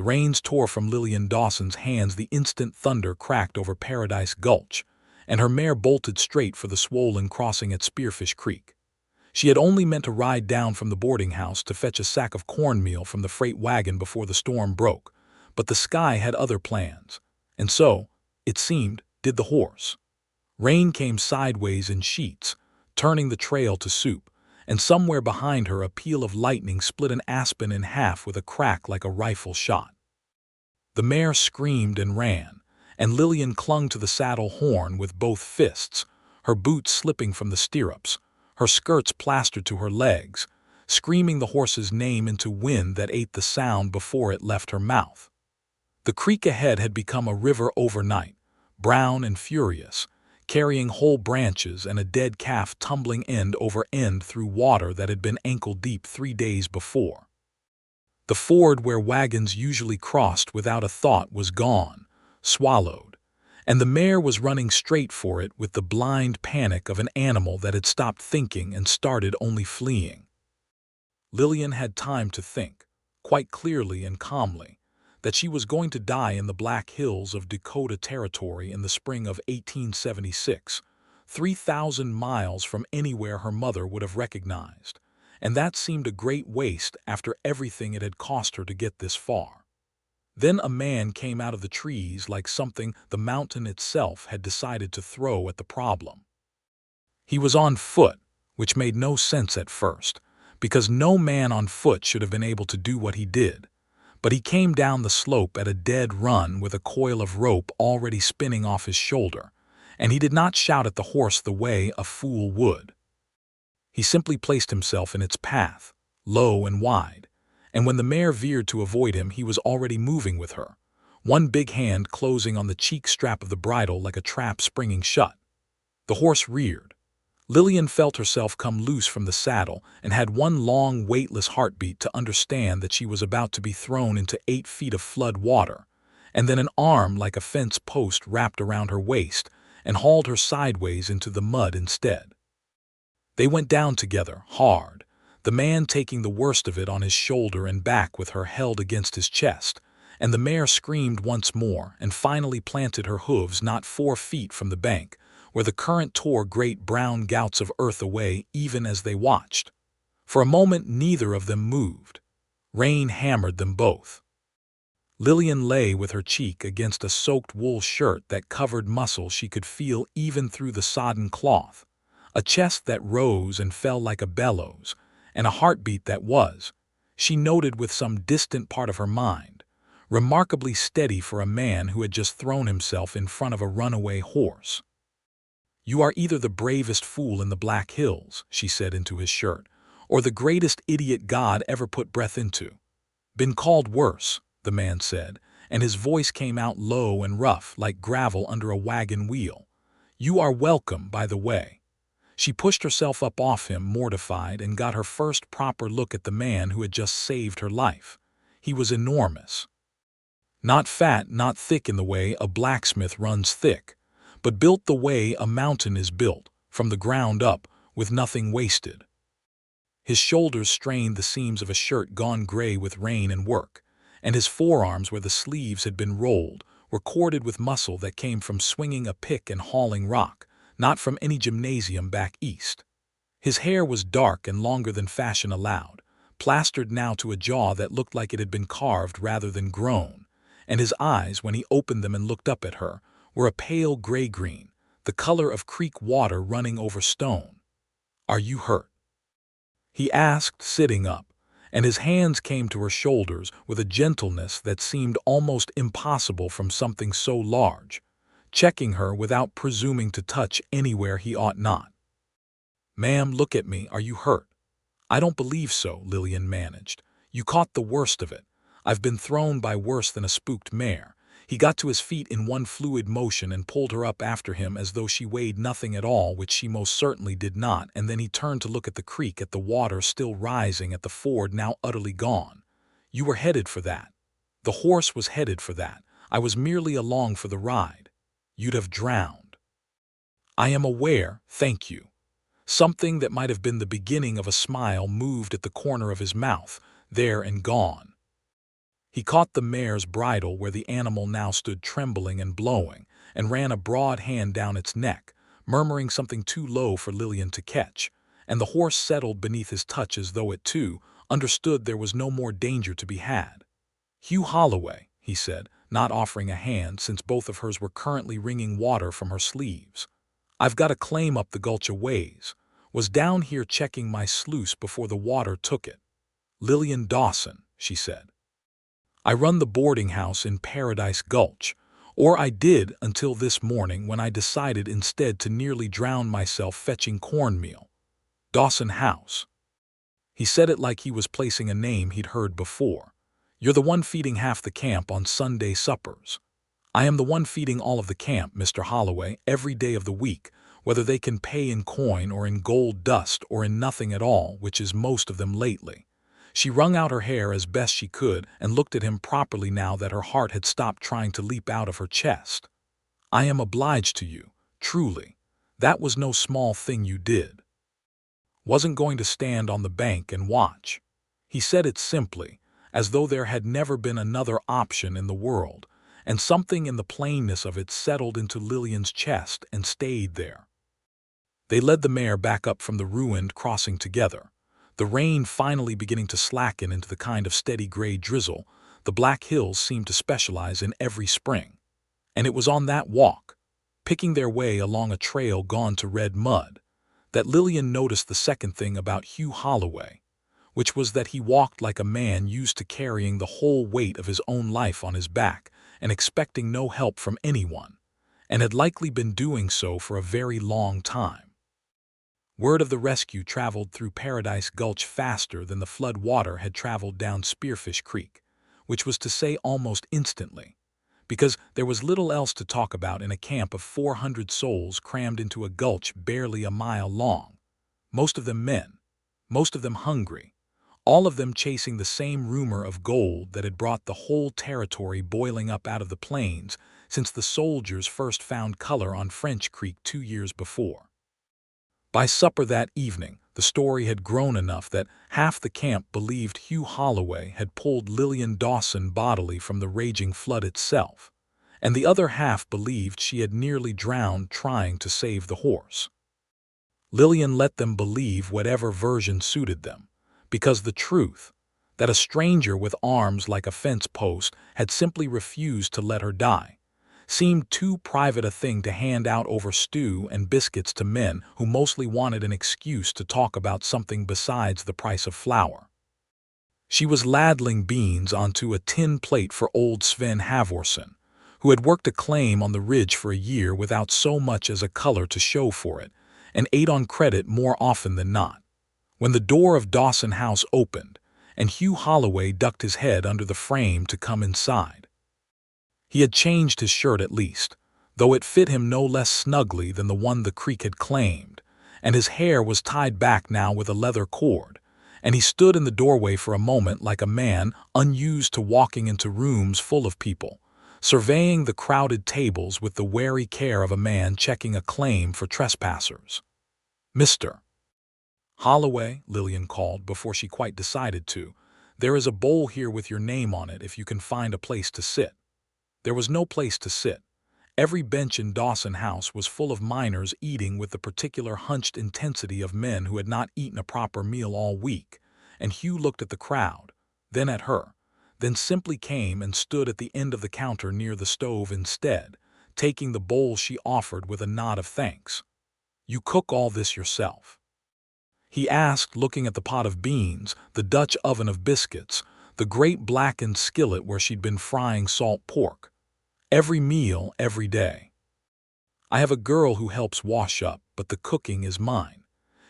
The reins tore from Lillian Dawson's hands the instant thunder cracked over Paradise Gulch, and her mare bolted straight for the swollen crossing at Spearfish Creek. She had only meant to ride down from the boarding house to fetch a sack of cornmeal from the freight wagon before the storm broke, but the sky had other plans, and so, it seemed, did the horse. Rain came sideways in sheets, turning the trail to soup, and somewhere behind her a peal of lightning split an aspen in half with a crack like a rifle shot. The mare screamed and ran, and Lillian clung to the saddle horn with both fists, her boots slipping from the stirrups, her skirts plastered to her legs, screaming the horse's name into wind that ate the sound before it left her mouth. The creek ahead had become a river overnight, brown and furious, carrying whole branches and a dead calf tumbling end over end through water that had been ankle-deep 3 days before. The ford where wagons usually crossed without a thought was gone, swallowed, and the mare was running straight for it with the blind panic of an animal that had stopped thinking and started only fleeing. Lillian had time to think, quite clearly and calmly, that she was going to die in the Black Hills of Dakota Territory in the spring of 1876, 3,000 miles from anywhere her mother would have recognized, and that seemed a great waste after everything it had cost her to get this far. Then a man came out of the trees like something the mountain itself had decided to throw at the problem. He was on foot, which made no sense at first, because no man on foot should have been able to do what he did. But he came down the slope at a dead run with a coil of rope already spinning off his shoulder, and he did not shout at the horse the way a fool would. He simply placed himself in its path, low and wide, and when the mare veered to avoid him he was already moving with her, one big hand closing on the cheek strap of the bridle like a trap springing shut. The horse reared. Lillian felt herself come loose from the saddle and had one long, weightless heartbeat to understand that she was about to be thrown into 8 feet of flood water, and then an arm like a fence post wrapped around her waist and hauled her sideways into the mud instead. They went down together, hard, the man taking the worst of it on his shoulder and back with her held against his chest, and the mare screamed once more and finally planted her hooves not 4 feet from the bank, where the current tore great brown gouts of earth away even as they watched. For a moment neither of them moved. Rain hammered them both. Lillian lay with her cheek against a soaked wool shirt that covered muscle she could feel even through the sodden cloth, a chest that rose and fell like a bellows, and a heartbeat that was, she noted with some distant part of her mind, remarkably steady for a man who had just thrown himself in front of a runaway horse. "You are either the bravest fool in the Black Hills," she said into his shirt, "or the greatest idiot God ever put breath into." "Been called worse," the man said, and his voice came out low and rough like gravel under a wagon wheel. "You are welcome, by the way." She pushed herself up off him, mortified, and got her first proper look at the man who had just saved her life. He was enormous. Not fat, not thick in the way a blacksmith runs thick, but built the way a mountain is built, from the ground up, with nothing wasted. His shoulders strained the seams of a shirt gone gray with rain and work, and his forearms where the sleeves had been rolled were corded with muscle that came from swinging a pick and hauling rock, not from any gymnasium back east. His hair was dark and longer than fashion allowed, plastered now to a jaw that looked like it had been carved rather than grown, and his eyes, when he opened them and looked up at her, were a pale gray-green, the color of creek water running over stone. "Are you hurt?" he asked, sitting up, and his hands came to her shoulders with a gentleness that seemed almost impossible from something so large, checking her without presuming to touch anywhere he ought not. "Ma'am, look at me. Are you hurt?" "I don't believe so," Lillian managed. "You caught the worst of it. I've been thrown by worse than a spooked mare." He got to his feet in one fluid motion and pulled her up after him as though she weighed nothing at all, which she most certainly did not, and then he turned to look at the creek, at the water still rising, at the ford now utterly gone. "You were headed for that. The horse was headed for that. I was merely along for the ride. You'd have drowned." "I am aware, thank you." Something that might have been the beginning of a smile moved at the corner of his mouth, there and gone. He caught the mare's bridle where the animal now stood trembling and blowing, and ran a broad hand down its neck, murmuring something too low for Lillian to catch, and the horse settled beneath his touch as though it, too, understood there was no more danger to be had. "Hugh Holloway," he said, not offering a hand since both of hers were currently wringing water from her sleeves. "I've got a claim up the gulch a ways. Was down here checking my sluice before the water took it." "Lillian Dawson," she said. "I run the boarding house in Paradise Gulch, or I did until this morning when I decided instead to nearly drown myself fetching cornmeal. Dawson House." He said it like he was placing a name he'd heard before. "You're the one feeding half the camp on Sunday suppers." "I am the one feeding all of the camp, Mr. Holloway, every day of the week, whether they can pay in coin or in gold dust or in nothing at all, which is most of them lately." She wrung out her hair as best she could and looked at him properly now that her heart had stopped trying to leap out of her chest. "I am obliged to you, truly. That was no small thing you did." "Wasn't going to stand on the bank and watch." He said it simply, as though there had never been another option in the world, and something in the plainness of it settled into Lillian's chest and stayed there. They led the mare back up from the ruined crossing together, the rain finally beginning to slacken into the kind of steady gray drizzle the Black Hills seemed to specialize in every spring. And it was on that walk, picking their way along a trail gone to red mud, that Lillian noticed the second thing about Hugh Holloway, which was that he walked like a man used to carrying the whole weight of his own life on his back and expecting no help from anyone, and had likely been doing so for a very long time. Word of the rescue traveled through Paradise Gulch faster than the flood water had traveled down Spearfish Creek, which was to say almost instantly, because there was little else to talk about in a camp of 400 souls crammed into a gulch barely a mile long, most of them men, most of them hungry, all of them chasing the same rumor of gold that had brought the whole territory boiling up out of the plains since the soldiers first found color on French Creek 2 years before. By supper that evening, the story had grown enough that half the camp believed Hugh Holloway had pulled Lillian Dawson bodily from the raging flood itself, and the other half believed she had nearly drowned trying to save the horse. Lillian let them believe whatever version suited them, because the truth, that a stranger with arms like a fence post had simply refused to let her die, seemed too private a thing to hand out over stew and biscuits to men who mostly wanted an excuse to talk about something besides the price of flour. She was ladling beans onto a tin plate for old Sven Halvorsen, who had worked a claim on the ridge for a year without so much as a color to show for it, and ate on credit more often than not, when the door of Dawson House opened, and Hugh Holloway ducked his head under the frame to come inside. He had changed his shirt at least, though it fit him no less snugly than the one the creek had claimed, and his hair was tied back now with a leather cord, and he stood in the doorway for a moment like a man unused to walking into rooms full of people, surveying the crowded tables with the wary care of a man checking a claim for trespassers. "Mr. Holloway," Lillian called before she quite decided to, "there is a bowl here with your name on it if you can find a place to sit." There was no place to sit. Every bench in Dawson House was full of miners eating with the particular hunched intensity of men who had not eaten a proper meal all week, and Hugh looked at the crowd, then at her, then simply came and stood at the end of the counter near the stove instead, taking the bowl she offered with a nod of thanks. "You cook all this yourself?" he asked, looking at the pot of beans, the Dutch oven of biscuits, the great blackened skillet where she'd been frying salt pork. "Every meal, every day." "I have a girl who helps wash up, but the cooking is mine."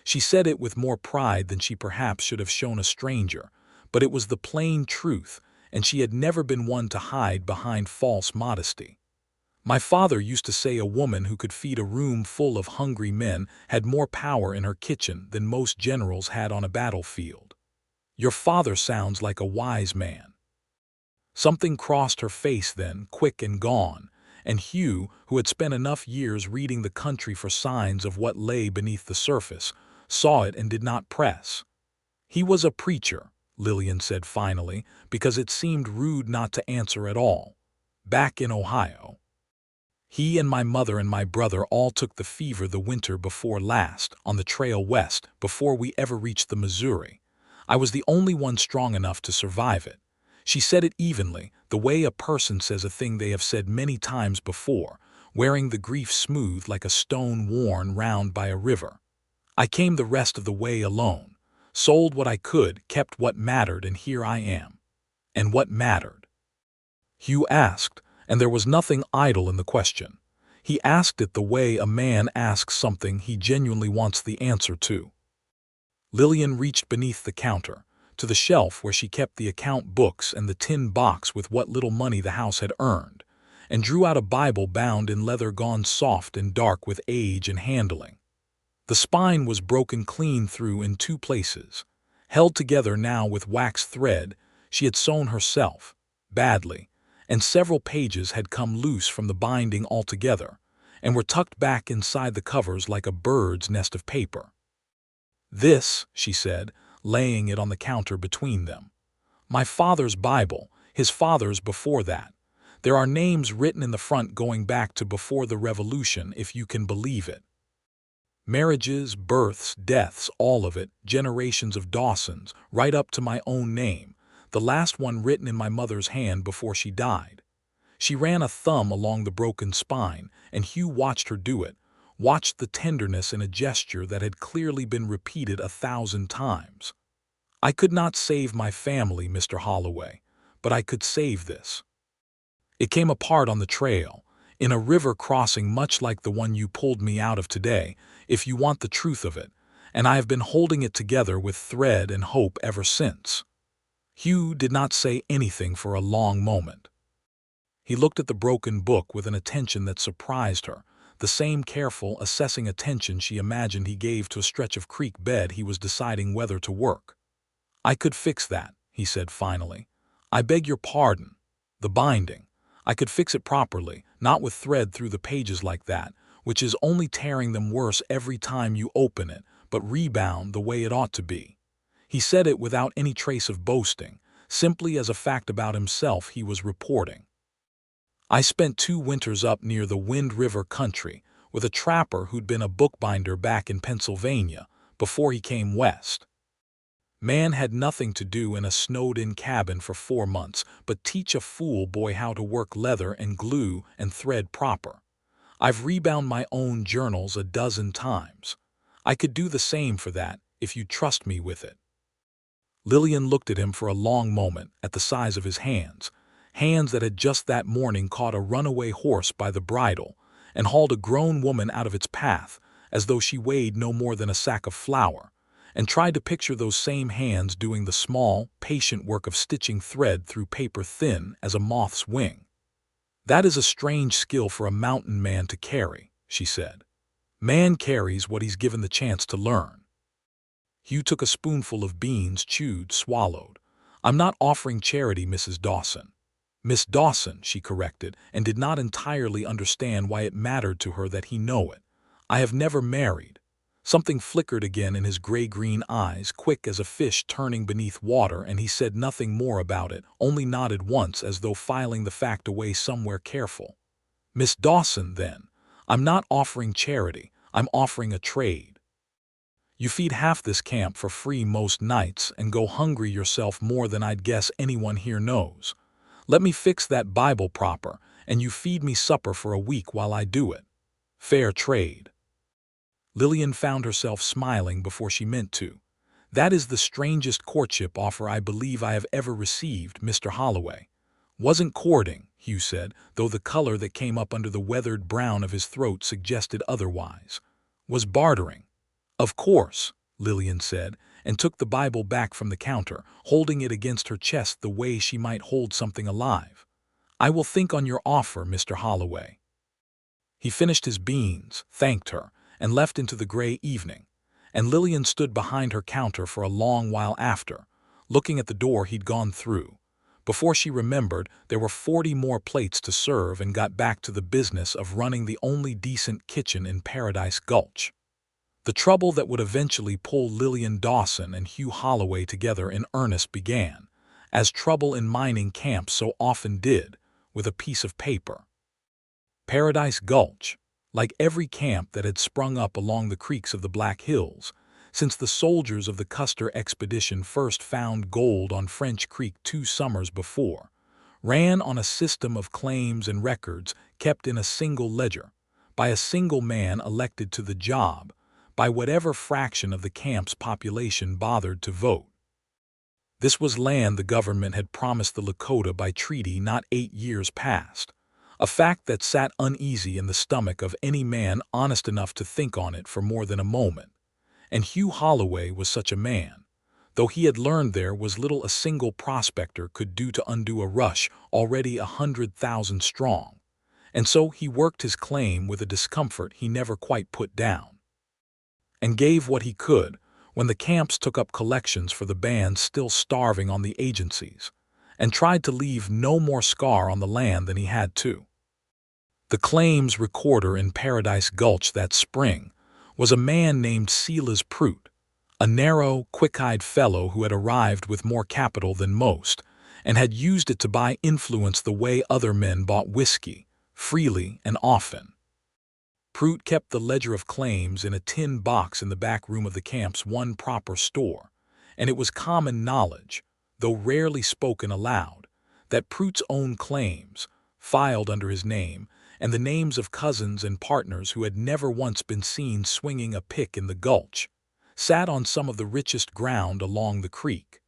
She said it with more pride than she perhaps should have shown a stranger, but it was the plain truth, and she had never been one to hide behind false modesty. "My father used to say a woman who could feed a room full of hungry men had more power in her kitchen than most generals had on a battlefield." "Your father sounds like a wise man." Something crossed her face then, quick and gone, and Hugh, who had spent enough years reading the country for signs of what lay beneath the surface, saw it and did not press. "He was a preacher," Lillian said finally, because it seemed rude not to answer at all. Back in Ohio. He and my mother and my brother all took the fever the winter before last, on the trail west, before we ever reached the Missouri. I was the only one strong enough to survive it. She said it evenly, the way a person says a thing they have said many times before, wearing the grief smooth like a stone worn round by a river. I came the rest of the way alone, sold what I could, kept what mattered, and here I am. And what mattered? Hugh asked, and there was nothing idle in the question. He asked it the way a man asks something he genuinely wants the answer to. Lillian reached beneath the counter, to the shelf where she kept the account books and the tin box with what little money the house had earned, and drew out a Bible bound in leather gone soft and dark with age and handling. The spine was broken clean through in 2 places, held together now with wax thread she had sewn herself, badly, and several pages had come loose from the binding altogether, and were tucked back inside the covers like a bird's nest of paper. "This," she said, laying it on the counter between them. "My father's Bible, his father's before that. There are names written in the front going back to before the Revolution, if you can believe it. Marriages, births, deaths, all of it, generations of Dawsons, right up to my own name, the last one written in my mother's hand before she died." She ran a thumb along the broken spine, and Hugh watched her do it, watched the tenderness in a gesture that had clearly been repeated 1,000 times. "I could not save my family, Mr. Holloway, but I could save this. It came apart on the trail, in a river crossing much like the one you pulled me out of today, if you want the truth of it, and I have been holding it together with thread and hope ever since." Hugh did not say anything for a long moment. He looked at the broken book with an attention that surprised her, the same careful, assessing attention she imagined he gave to a stretch of creek bed he was deciding whether to work. "I could fix that," he said finally. "I beg your pardon. The binding. I could fix it properly, not with thread through the pages like that, which is only tearing them worse every time you open it, but rebound the way it ought to be." He said it without any trace of boasting, simply as a fact about himself he was reporting. "I spent 2 winters up near the Wind River country with a trapper who'd been a bookbinder back in Pennsylvania before he came west. Man had nothing to do in a snowed-in cabin for 4 months but teach a fool boy how to work leather and glue and thread proper. I've rebound my own journals a dozen times. I could do the same for that, if you'd trust me with it." Lillian looked at him for a long moment, at the size of his hands, hands that had just that morning caught a runaway horse by the bridle and hauled a grown woman out of its path as though she weighed no more than a sack of flour, and tried to picture those same hands doing the small, patient work of stitching thread through paper thin as a moth's wing. "That is a strange skill for a mountain man to carry," she said. "Man carries what he's given the chance to learn." Hugh took a spoonful of beans, chewed, swallowed. "I'm not offering charity, Mrs. Dawson." "Miss Dawson," she corrected, and did not entirely understand why it mattered to her that he know it. "I have never married." Something flickered again in his gray-green eyes, quick as a fish turning beneath water, and he said nothing more about it, only nodded once as though filing the fact away somewhere careful. "Miss Dawson, then, I'm not offering charity, I'm offering a trade. You feed half this camp for free most nights and go hungry yourself more than I'd guess anyone here knows. Let me fix that Bible proper, and you feed me supper for a week while I do it. Fair trade." Lillian found herself smiling before she meant to. "That is the strangest courtship offer I believe I have ever received, Mr. Holloway." "Wasn't courting," Hugh said, though the color that came up under the weathered brown of his throat suggested otherwise. "Was bartering." "Of course," Lillian said, and took the Bible back from the counter, holding it against her chest the way she might hold something alive. "I will think on your offer, Mr. Holloway." He finished his beans, thanked her, and left into the gray evening, and Lillian stood behind her counter for a long while after, looking at the door he'd gone through. Before she remembered, there were 40 more plates to serve and got back to the business of running the only decent kitchen in Paradise Gulch. The trouble that would eventually pull Lillian Dawson and Hugh Holloway together in earnest began, as trouble in mining camps so often did, with a piece of paper. Paradise Gulch, like every camp that had sprung up along the creeks of the Black Hills, since the soldiers of the Custer expedition first found gold on French Creek 2 summers before, ran on a system of claims and records kept in a single ledger, by a single man elected to the job, by whatever fraction of the camp's population bothered to vote. This was land the government had promised the Lakota by treaty not 8 years past, a fact that sat uneasy in the stomach of any man honest enough to think on it for more than a moment. And Hugh Holloway was such a man, though he had learned there was little a single prospector could do to undo a rush already 100,000 strong, and so he worked his claim with a discomfort he never quite put down, and gave what he could when the camps took up collections for the bands still starving on the agencies, and tried to leave no more scar on the land than he had to. The claims recorder in Paradise Gulch that spring was a man named Silas Prout, a narrow, quick-eyed fellow who had arrived with more capital than most and had used it to buy influence the way other men bought whiskey, freely and often. Prout kept the ledger of claims in a tin box in the back room of the camp's one proper store, and it was common knowledge, though rarely spoken aloud, that Prout's own claims, filed under his name, and the names of cousins and partners who had never once been seen swinging a pick in the gulch, sat on some of the richest ground along the creek.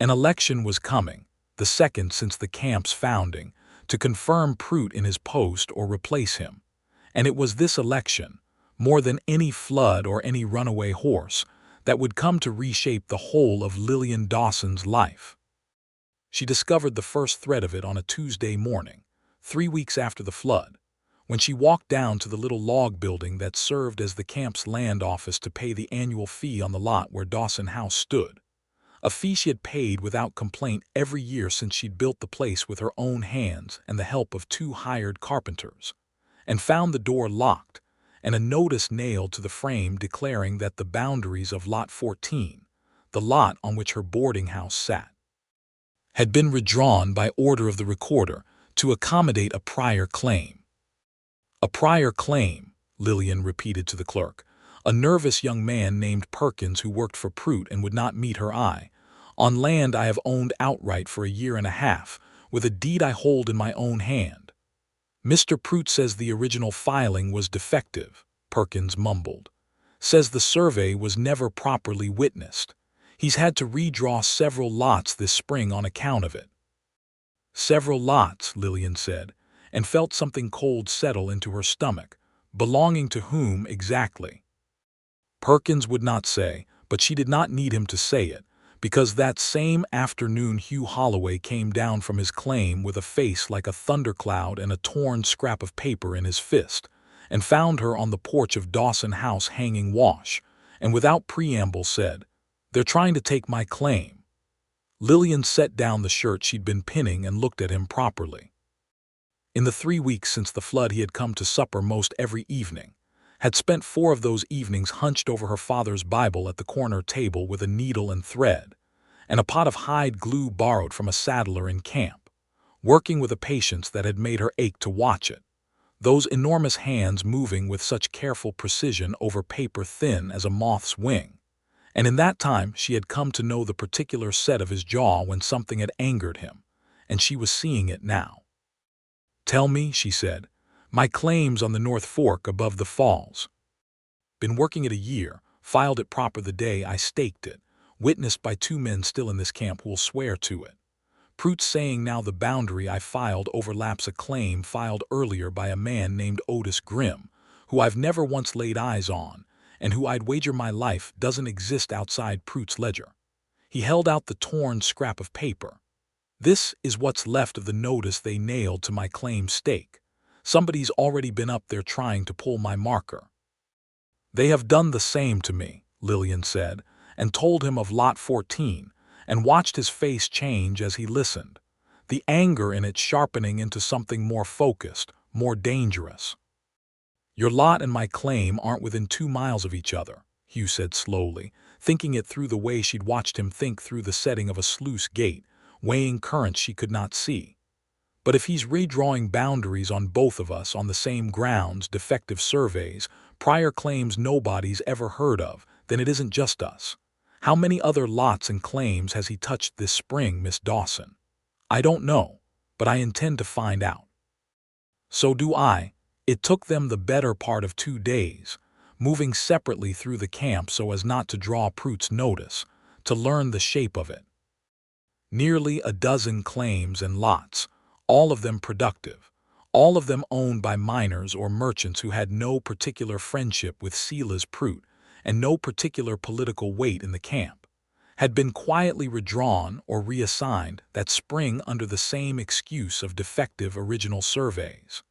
An election was coming, the second since the camp's founding, to confirm Prout in his post or replace him, and it was this election, more than any flood or any runaway horse, that would come to reshape the whole of Lillian Dawson's life. She discovered the first thread of it on a Tuesday morning, 3 weeks after the flood, when she walked down to the little log building that served as the camp's land office to pay the annual fee on the lot where Dawson House stood, a fee she had paid without complaint every year since she'd built the place with her own hands and the help of 2 hired carpenters, and found the door locked and a notice nailed to the frame declaring that the boundaries of Lot 14, the lot on which her boarding house sat, had been redrawn by order of the recorder to accommodate a prior claim. A prior claim, Lillian repeated to the clerk, a nervous young man named Perkins who worked for Prout and would not meet her eye, on land I have owned outright for a year and a half, with a deed I hold in my own hand. Mr. Prout says the original filing was defective, Perkins mumbled. Says the survey was never properly witnessed. He's had to redraw several lots this spring on account of it. Several lots, Lillian said, and felt something cold settle into her stomach. Belonging to whom exactly? Perkins would not say, but she did not need him to say it, because that same afternoon Hugh Holloway came down from his claim with a face like a thundercloud and a torn scrap of paper in his fist, and found her on the porch of Dawson House hanging wash, and without preamble said, "They're trying to take my claim." Lillian set down the shirt she'd been pinning and looked at him properly. In the 3 weeks since the flood he had come to supper most every evening, had spent 4 of those evenings hunched over her father's Bible at the corner table with a needle and thread, and a pot of hide glue borrowed from a saddler in camp, working with a patience that had made her ache to watch it, those enormous hands moving with such careful precision over paper thin as a moth's wing. And in that time she had come to know the particular set of his jaw when something had angered him, and she was seeing it now. "Tell me," she said, "my claims on the North Fork above the falls. Been working it a year, filed it proper the day I staked it, witnessed by 2 men still in this camp who'll swear to it. Prout's saying now the boundary I filed overlaps a claim filed earlier by a man named Otis Grimm, who I've never once laid eyes on, and who I'd wager my life doesn't exist outside Prout's ledger." He held out the torn scrap of paper. "This is what's left of the notice they nailed to my claim stake. Somebody's already been up there trying to pull my marker." "They have done the same to me," Lillian said, and told him of Lot 14, and watched his face change as he listened, the anger in it sharpening into something more focused, more dangerous. Your lot and my claim aren't within 2 miles of each other, Hugh said slowly, thinking it through the way she'd watched him think through the setting of a sluice gate, weighing currents she could not see. But if he's redrawing boundaries on both of us on the same grounds, defective surveys, prior claims nobody's ever heard of, then it isn't just us. How many other lots and claims has he touched this spring, Miss Dawson? I don't know, but I intend to find out. So do I. It took them the better part of 2 days, moving separately through the camp so as not to draw Prute's notice, to learn the shape of it. Nearly a dozen claims and lots, all of them productive, all of them owned by miners or merchants who had no particular friendship with Silas Prute and no particular political weight in the camp, had been quietly redrawn or reassigned that spring under the same excuse of defective original surveys.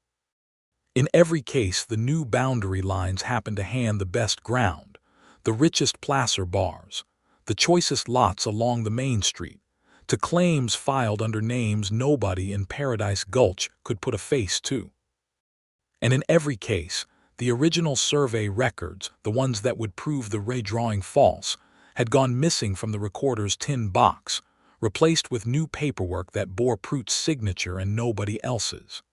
In every case, the new boundary lines happened to hand the best ground, the richest placer bars, the choicest lots along the main street, to claims filed under names nobody in Paradise Gulch could put a face to. And in every case, the original survey records, the ones that would prove the redrawing false, had gone missing from the recorder's tin box, replaced with new paperwork that bore Prute's signature and nobody else's.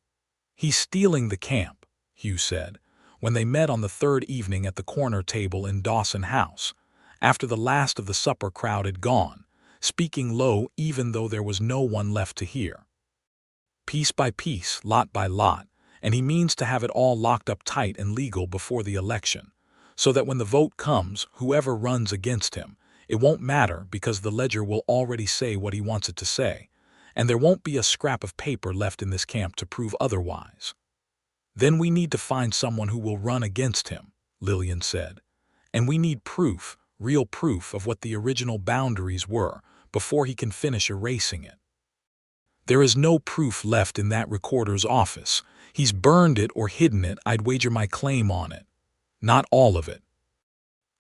He's stealing the camp, Hugh said, when they met on the third evening at the corner table in Dawson House, after the last of the supper crowd had gone, speaking low even though there was no one left to hear. Piece by piece, lot by lot, and he means to have it all locked up tight and legal before the election, so that when the vote comes, whoever runs against him, it won't matter because the ledger will already say what he wants it to say, and there won't be a scrap of paper left in this camp to prove otherwise. Then we need to find someone who will run against him, Lillian said, and we need proof, real proof of what the original boundaries were before he can finish erasing it. There is no proof left in that recorder's office. He's burned it or hidden it. I'd wager my claim on it. Not all of it.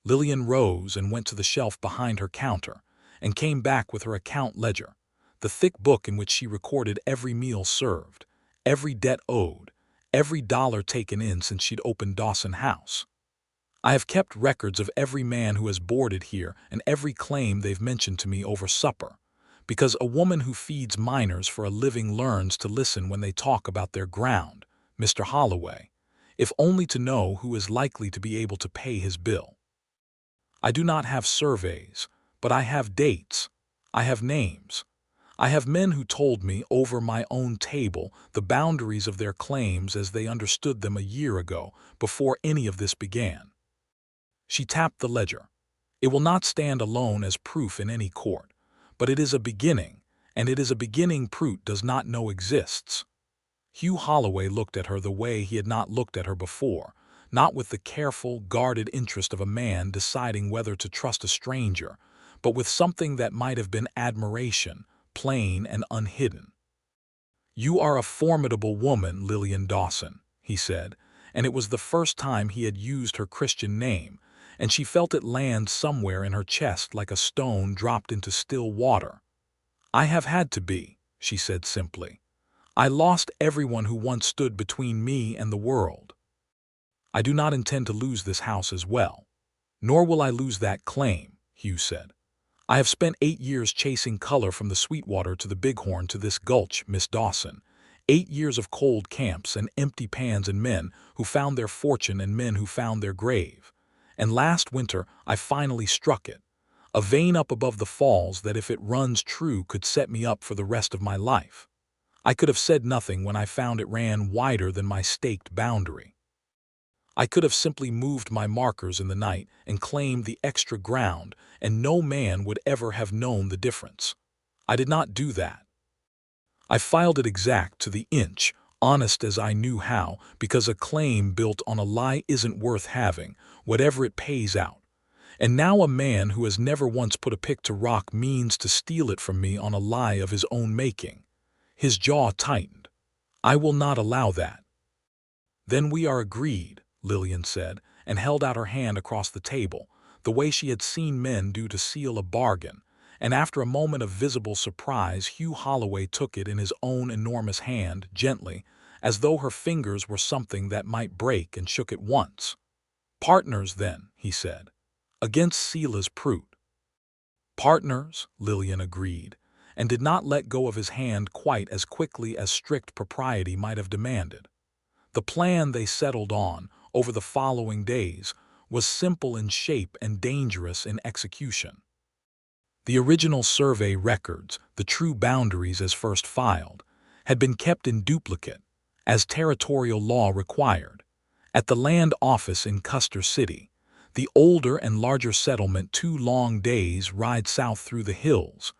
Lillian rose and went to the shelf behind her counter and came back with her account ledger, the thick book in which she recorded every meal served, every debt owed, every dollar taken in since she'd opened Dawson House. I have kept records of every man who has boarded here and every claim they've mentioned to me over supper, because a woman who feeds miners for a living learns to listen when they talk about their ground, Mr. Holloway, if only to know who is likely to be able to pay his bill. I do not have surveys, but I have dates. I have names. I have men who told me over my own table the boundaries of their claims as they understood them a year ago, before any of this began. She tapped the ledger. It will not stand alone as proof in any court, but it is a beginning, and it is a beginning Prute does not know exists. Hugh Holloway looked at her the way he had not looked at her before, not with the careful, guarded interest of a man deciding whether to trust a stranger, but with something that might have been admiration, plain and unhidden. "You are a formidable woman, Lillian Dawson," he said, and it was the first time he had used her Christian name, and she felt it land somewhere in her chest like a stone dropped into still water. "I have had to be," she said simply. "I lost everyone who once stood between me and the world. I do not intend to lose this house as well. Nor will I lose that claim," Hugh said. "I have spent 8 years chasing color from the Sweetwater to the Bighorn to this gulch, Miss Dawson. 8 years of cold camps and empty pans and men who found their fortune and men who found their grave. And last winter I finally struck it, a vein up above the falls that if it runs true could set me up for the rest of my life. I could have said nothing when I found it ran wider than my staked boundary. I could have simply moved my markers in the night and claimed the extra ground, and no man would ever have known the difference. I did not do that. I filed it exact to the inch, honest as I knew how, because a claim built on a lie isn't worth having, whatever it pays out. And now a man who has never once put a pick to rock means to steal it from me on a lie of his own making." His jaw tightened. "I will not allow that." "Then we are agreed," Lillian said, and held out her hand across the table, the way she had seen men do to seal a bargain, and after a moment of visible surprise Hugh Holloway took it in his own enormous hand, gently, as though her fingers were something that might break, and shook at once. "Partners, then," he said, "against Silas Prout." "Partners," Lillian agreed, and did not let go of his hand quite as quickly as strict propriety might have demanded. The plan they settled on, over the following days, was simple in shape and dangerous in execution. The original survey records, the true boundaries as first filed, had been kept in duplicate, as territorial law required, at the land office in Custer City, the older and larger settlement 2 long days' ride south through the hills,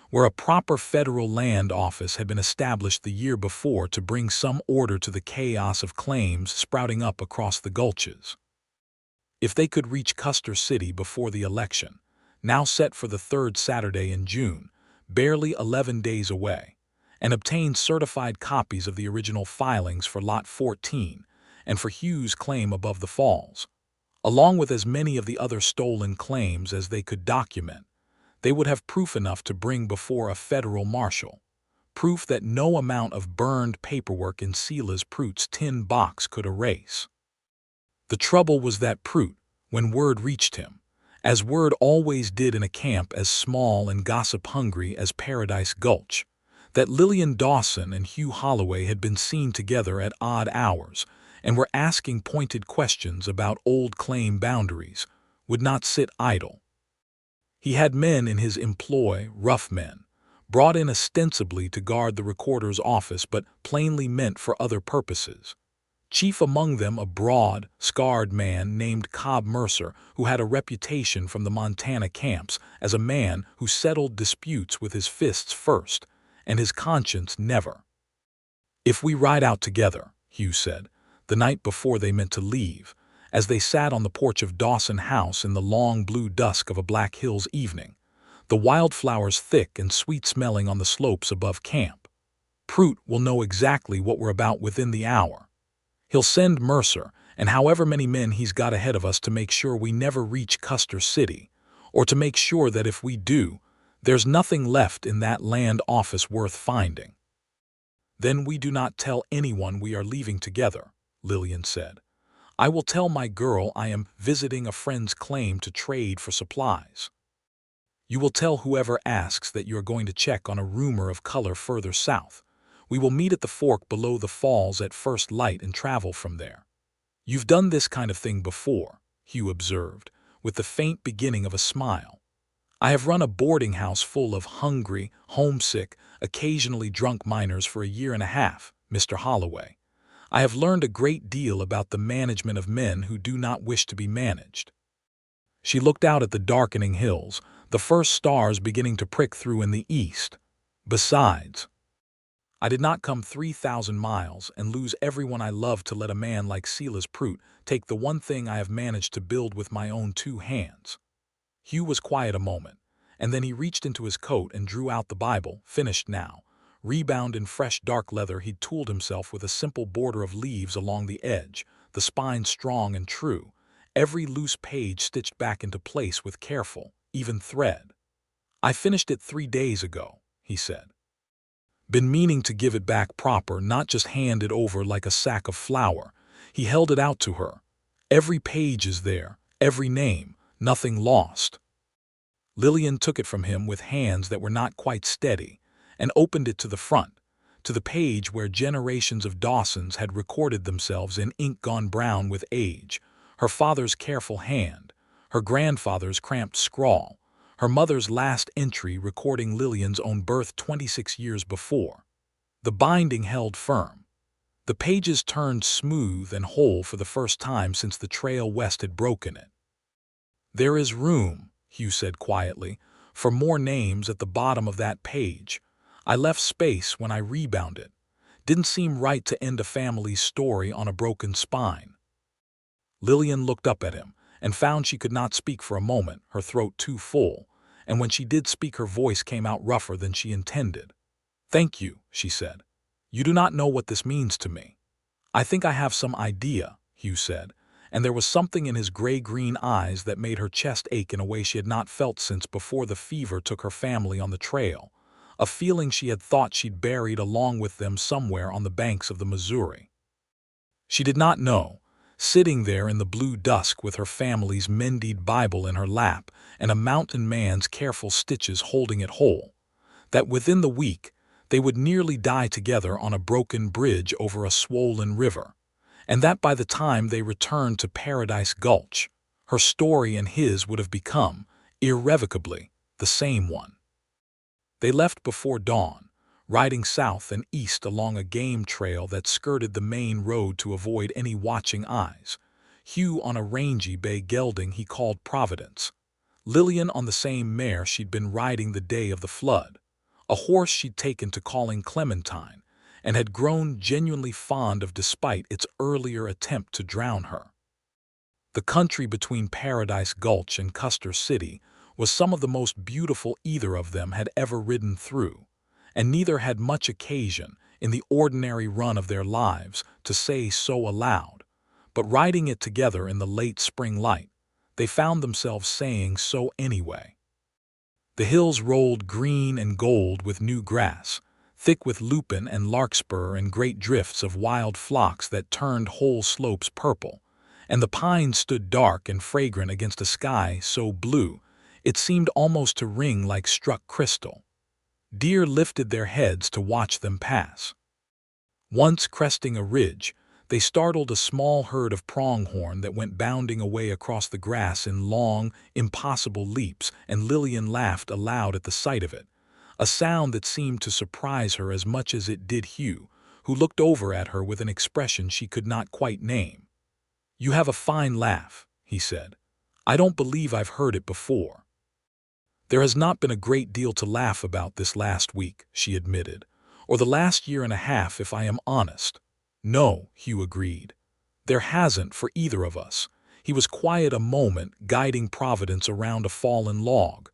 where a proper federal land office had been established the year before to bring some order to the chaos of claims sprouting up across the gulches. If they could reach Custer City before the election, now set for the 3rd Saturday in June, barely 11 days away, and obtain certified copies of the original filings for Lot 14 and for Hugh's claim above the falls, along with as many of the other stolen claims as they could document, they would have proof enough to bring before a federal marshal, proof that no amount of burned paperwork in Silas Prout's tin box could erase. The trouble was that Prout, when word reached him, as word always did in a camp as small and gossip-hungry as Paradise Gulch, that Lillian Dawson and Hugh Holloway had been seen together at odd hours and were asking pointed questions about old claim boundaries, would not sit idle. He had men in his employ, rough men, brought in ostensibly to guard the recorder's office but plainly meant for other purposes. Chief among them a broad, scarred man named Cobb Mercer, who had a reputation from the Montana camps as a man who settled disputes with his fists first, and his conscience never. "If we ride out together," Hugh said, the night before they meant to leave, as they sat on the porch of Dawson House in the long blue dusk of a Black Hills evening, the wildflowers thick and sweet-smelling on the slopes above camp. "Prout will know exactly what we're about within the hour. He'll send Mercer and however many men he's got ahead of us to make sure we never reach Custer City, or to make sure that if we do, there's nothing left in that land office worth finding." "Then we do not tell anyone we are leaving together," Lillian said. "I will tell my girl I am visiting a friend's claim to trade for supplies. You will tell whoever asks that you are going to check on a rumor of color further south. We will meet at the fork below the falls at first light and travel from there." "You've done this kind of thing before," Hugh observed, with the faint beginning of a smile. "I have run a boarding house full of hungry, homesick, occasionally drunk miners for a year and a half, Mr. Holloway. I have learned a great deal about the management of men who do not wish to be managed." She looked out at the darkening hills, the first stars beginning to prick through in the east. "Besides, I did not come 3,000 miles and lose everyone I love to let a man like Silas Prout take the one thing I have managed to build with my own 2 hands. Hugh was quiet a moment, and then he reached into his coat and drew out the Bible, finished now, rebound in fresh dark leather he'd tooled himself with a simple border of leaves along the edge, the spine strong and true, every loose page stitched back into place with careful, even thread. "I finished it 3 days ago," he said. "Been meaning to give it back proper, not just hand it over like a sack of flour." He held it out to her. "Every page is there, every name, nothing lost." Lillian took it from him with hands that were not quite steady, and opened it to the front, to the page where generations of Dawsons had recorded themselves in ink gone brown with age, her father's careful hand, her grandfather's cramped scrawl, her mother's last entry recording Lillian's own birth 26 years before. The binding held firm. The pages turned smooth and whole for the first time since the trail west had broken it. "There is room," Hugh said quietly, "for more names at the bottom of that page. I left space when I rebounded. Didn't seem right to end a family's story on a broken spine." Lillian looked up at him and found she could not speak for a moment, her throat too full, and when she did speak her voice came out rougher than she intended. "Thank you," she said. "You do not know what this means to me." "I think I have some idea," Hugh said, and there was something in his gray-green eyes that made her chest ache in a way she had not felt since before the fever took her family on the trail, a feeling she had thought she'd buried along with them somewhere on the banks of the Missouri. She did not know, sitting there in the blue dusk with her family's mended Bible in her lap and a mountain man's careful stitches holding it whole, that within the week they would nearly die together on a broken bridge over a swollen river, and that by the time they returned to Paradise Gulch, her story and his would have become, irrevocably, the same one. They left before dawn, riding south and east along a game trail that skirted the main road to avoid any watching eyes. Hugh on a rangy bay gelding he called Providence, Lillian on the same mare she'd been riding the day of the flood, a horse she'd taken to calling Clementine, and had grown genuinely fond of despite its earlier attempt to drown her. The country between Paradise Gulch and Custer City was some of the most beautiful either of them had ever ridden through, and neither had much occasion, in the ordinary run of their lives, to say so aloud, but riding it together in the late spring light, they found themselves saying so anyway. The hills rolled green and gold with new grass, thick with lupin and larkspur and great drifts of wild phlox that turned whole slopes purple, and the pines stood dark and fragrant against a sky so blue it seemed almost to ring like struck crystal. Deer lifted their heads to watch them pass. Once cresting a ridge, they startled a small herd of pronghorn that went bounding away across the grass in long, impossible leaps, and Lillian laughed aloud at the sight of it, a sound that seemed to surprise her as much as it did Hugh, who looked over at her with an expression she could not quite name. "You have a fine laugh," he said. "I don't believe I've heard it before." "There has not been a great deal to laugh about this last week," she admitted, "or the last year and a half, if I am honest." "No," Hugh agreed. "There hasn't for either of us." He was quiet a moment, guiding Providence around a fallen log.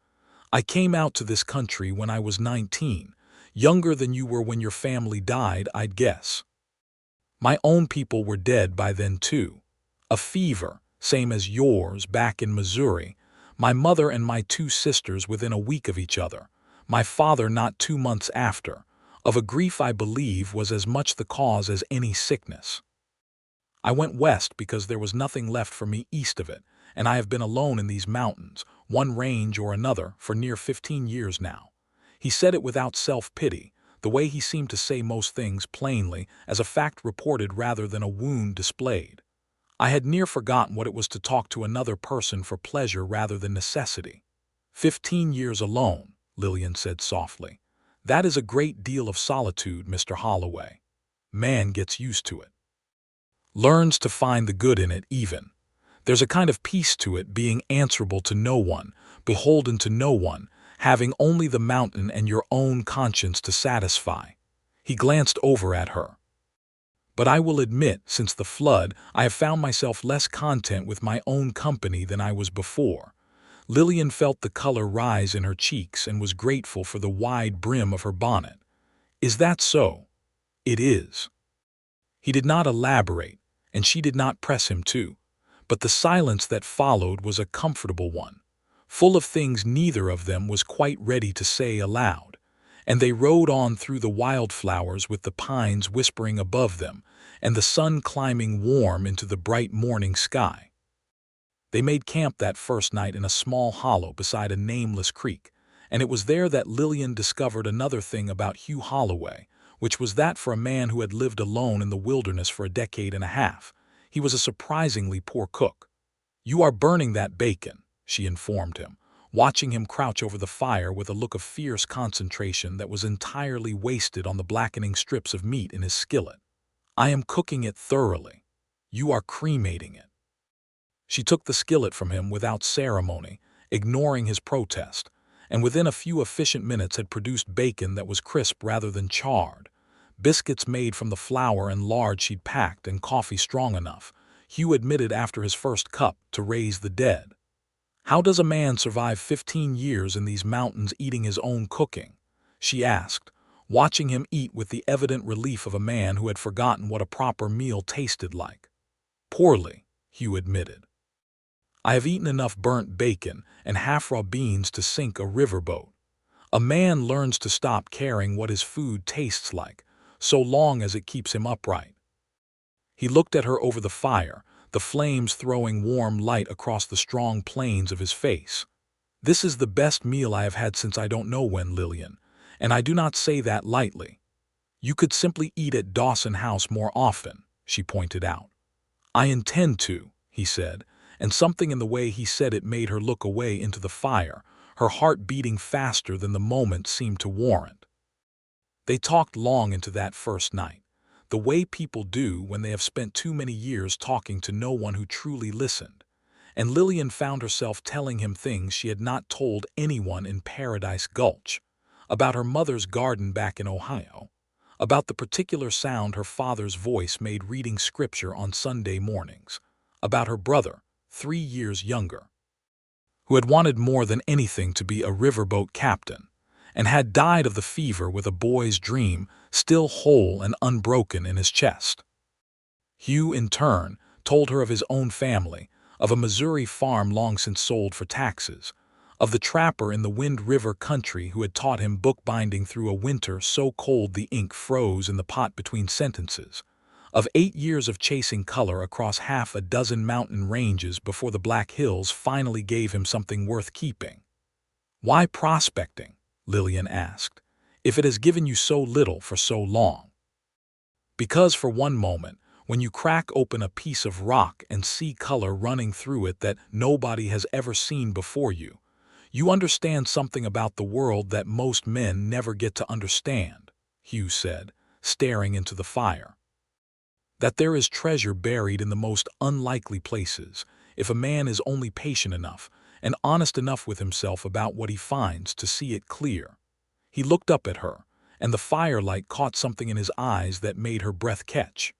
"I came out to this country when I was 19, younger than you were when your family died, I'd guess. My own people were dead by then too. A fever, same as yours, back in Missouri. My mother and my 2 sisters within a week of each other. My father not 2 months after, of a grief I believe was as much the cause as any sickness. I went west because there was nothing left for me east of it, and I have been alone in these mountains, one range or another, for near 15 years now." He said it without self-pity, the way he seemed to say most things plainly, as a fact reported rather than a wound displayed. "I had near forgotten what it was to talk to another person for pleasure rather than necessity." 15 years alone," Lillian said softly. "That is a great deal of solitude, Mr. Holloway. Man gets used to it. Learns to find the good in it even. There's a kind of peace to it, being answerable to no one, beholden to no one, having only the mountain and your own conscience to satisfy." He glanced over at her. "But I will admit, since the flood, I have found myself less content with my own company than I was before." Lillian felt the color rise in her cheeks and was grateful for the wide brim of her bonnet. "Is that so?" "It is." He did not elaborate, and she did not press him to, but the silence that followed was a comfortable one, full of things neither of them was quite ready to say aloud, and they rode on through the wildflowers with the pines whispering above them and the sun climbing warm into the bright morning sky. They made camp that first night in a small hollow beside a nameless creek, and it was there that Lillian discovered another thing about Hugh Holloway, which was that for a man who had lived alone in the wilderness for a decade and a half, he was a surprisingly poor cook. "You are burning that bacon," she informed him, watching him crouch over the fire with a look of fierce concentration that was entirely wasted on the blackening strips of meat in his skillet. "I am cooking it thoroughly. You are cremating it." She took the skillet from him without ceremony, ignoring his protest, and within a few efficient minutes had produced bacon that was crisp rather than charred, biscuits made from the flour and lard she'd packed, and coffee strong enough, Hugh admitted after his first cup, to raise the dead. "How does a man survive 15 years in these mountains eating his own cooking?" she asked, watching him eat with the evident relief of a man who had forgotten what a proper meal tasted like. "Poorly," Hugh admitted. "I have eaten enough burnt bacon and half-raw beans to sink a riverboat. A man learns to stop caring what his food tastes like, so long as it keeps him upright. He looked at her over the fire, the flames throwing warm light across the strong planes of his face. "This is the best meal I have had since I don't know when, Lillian, and I do not say that lightly. You could simply eat at Dawson House more often," she pointed out. "I intend to," he said, and something in the way he said it made her look away into the fire, her heart beating faster than the moment seemed to warrant. They talked long into that first night, the way people do when they have spent too many years talking to no one who truly listened, and Lillian found herself telling him things she had not told anyone in Paradise Gulch, about her mother's garden back in Ohio, about the particular sound her father's voice made reading scripture on Sunday mornings, about her brother, 3 years younger, who had wanted more than anything to be a riverboat captain, and had died of the fever with a boy's dream still whole and unbroken in his chest. Hugh, in turn, told her of his own family, of a Missouri farm long since sold for taxes, of the trapper in the Wind River country who had taught him bookbinding through a winter so cold the ink froze in the pot between sentences, of 8 years of chasing color across half a dozen mountain ranges before the Black Hills finally gave him something worth keeping. "Why prospecting?" Lillian asked, "if it has given you so little for so long?" "Because for one moment, when you crack open a piece of rock and see color running through it that nobody has ever seen before you, you understand something about the world that most men never get to understand," Hugh said, staring into the fire. "That there is treasure buried in the most unlikely places, if a man is only patient enough and honest enough with himself about what he finds to see it clear." He looked up at her, and the firelight caught something in his eyes that made her breath catch.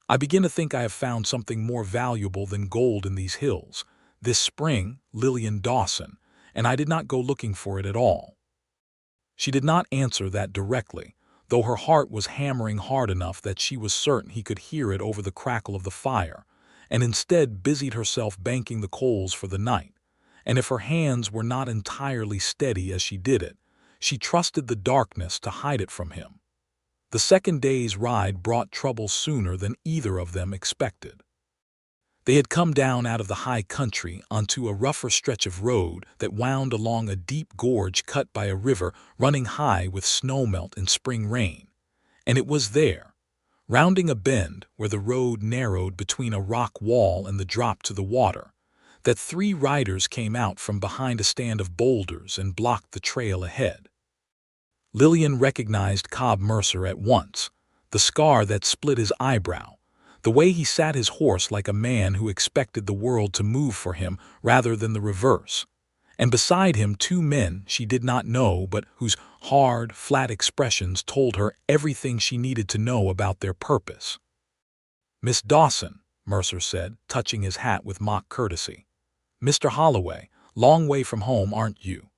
"I begin to think I have found something more valuable than gold in these hills, this spring, Lillian Dawson, and I did not go looking for it at all." She did not answer that directly, though her heart was hammering hard enough that she was certain he could hear it over the crackle of the fire, and instead busied herself banking the coals for the night, and if her hands were not entirely steady as she did it, she trusted the darkness to hide it from him. The second day's ride brought trouble sooner than either of them expected. They had come down out of the high country onto a rougher stretch of road that wound along a deep gorge cut by a river running high with snowmelt and spring rain, and it was there, rounding a bend where the road narrowed between a rock wall and the drop to the water, that 3 riders came out from behind a stand of boulders and blocked the trail ahead. Lillian recognized Cobb Mercer at once, the scar that split his eyebrow, the way he sat his horse like a man who expected the world to move for him rather than the reverse, and beside him 2 men she did not know but whose hard, flat expressions told her everything she needed to know about their purpose. "Miss Dawson," Mercer said, touching his hat with mock courtesy. "Mr. Holloway, long way from home, aren't you?"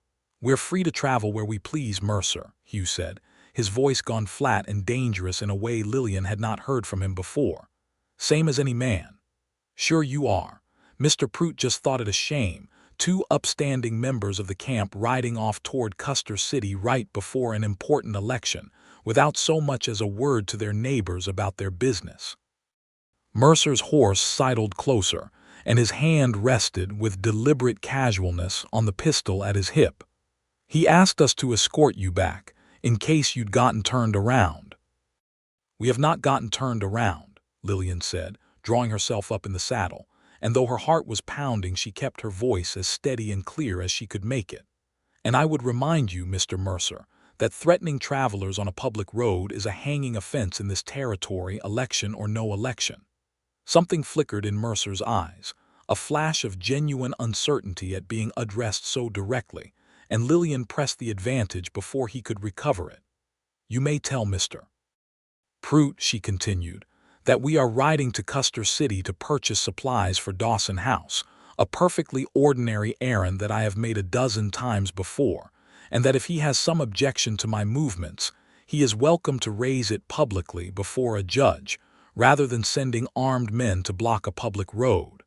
"We're free to travel where we please, Mercer," Hugh said, his voice gone flat and dangerous in a way Lillian had not heard from him before. "Same as any man." "Sure you are. Mr. Prout just thought it a shame, 2 upstanding members of the camp riding off toward Custer City right before an important election, without so much as a word to their neighbors about their business." Mercer's horse sidled closer, and his hand rested with deliberate casualness on the pistol at his hip. "He asked us to escort you back, in case you'd gotten turned around." "We have not gotten turned around," Lillian said, drawing herself up in the saddle, and though her heart was pounding she kept her voice as steady and clear as she could make it. "And I would remind you, Mr. Mercer, that threatening travelers on a public road is a hanging offense in this territory, election or no election." Something flickered in Mercer's eyes, a flash of genuine uncertainty at being addressed so directly, and Lillian pressed the advantage before he could recover it. "You may tell Mr. Prout," she continued, "that we are riding to Custer City to purchase supplies for Dawson House, a perfectly ordinary errand that I have made a dozen times before, and that if he has some objection to my movements, he is welcome to raise it publicly before a judge, rather than sending armed men to block a public road."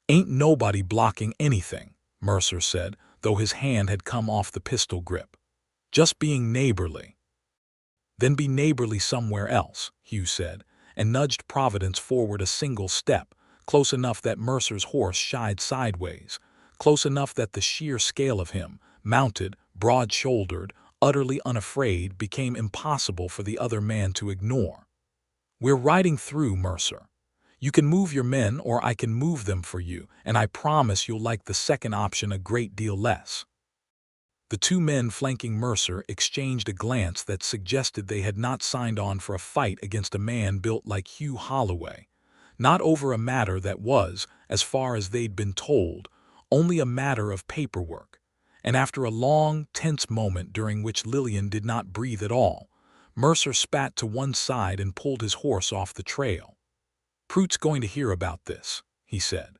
"Ain't nobody blocking anything," Mercer said, though his hand had come off the pistol grip. Just being neighborly. Then be neighborly somewhere else, Hugh said, and nudged Providence forward a single step, close enough that Mercer's horse shied sideways, close enough that the sheer scale of him, mounted, broad-shouldered, utterly unafraid, became impossible for the other man to ignore. "We're riding through, Mercer. You can move your men or I can move them for you, and I promise you'll like the second option a great deal less." The two men flanking Mercer exchanged a glance that suggested they had not signed on for a fight against a man built like Hugh Holloway, not over a matter that was, as far as they'd been told, only a matter of paperwork. And after a long, tense moment during which Lillian did not breathe at all, Mercer spat to one side and pulled his horse off the trail. "Prute's going to hear about this," he said.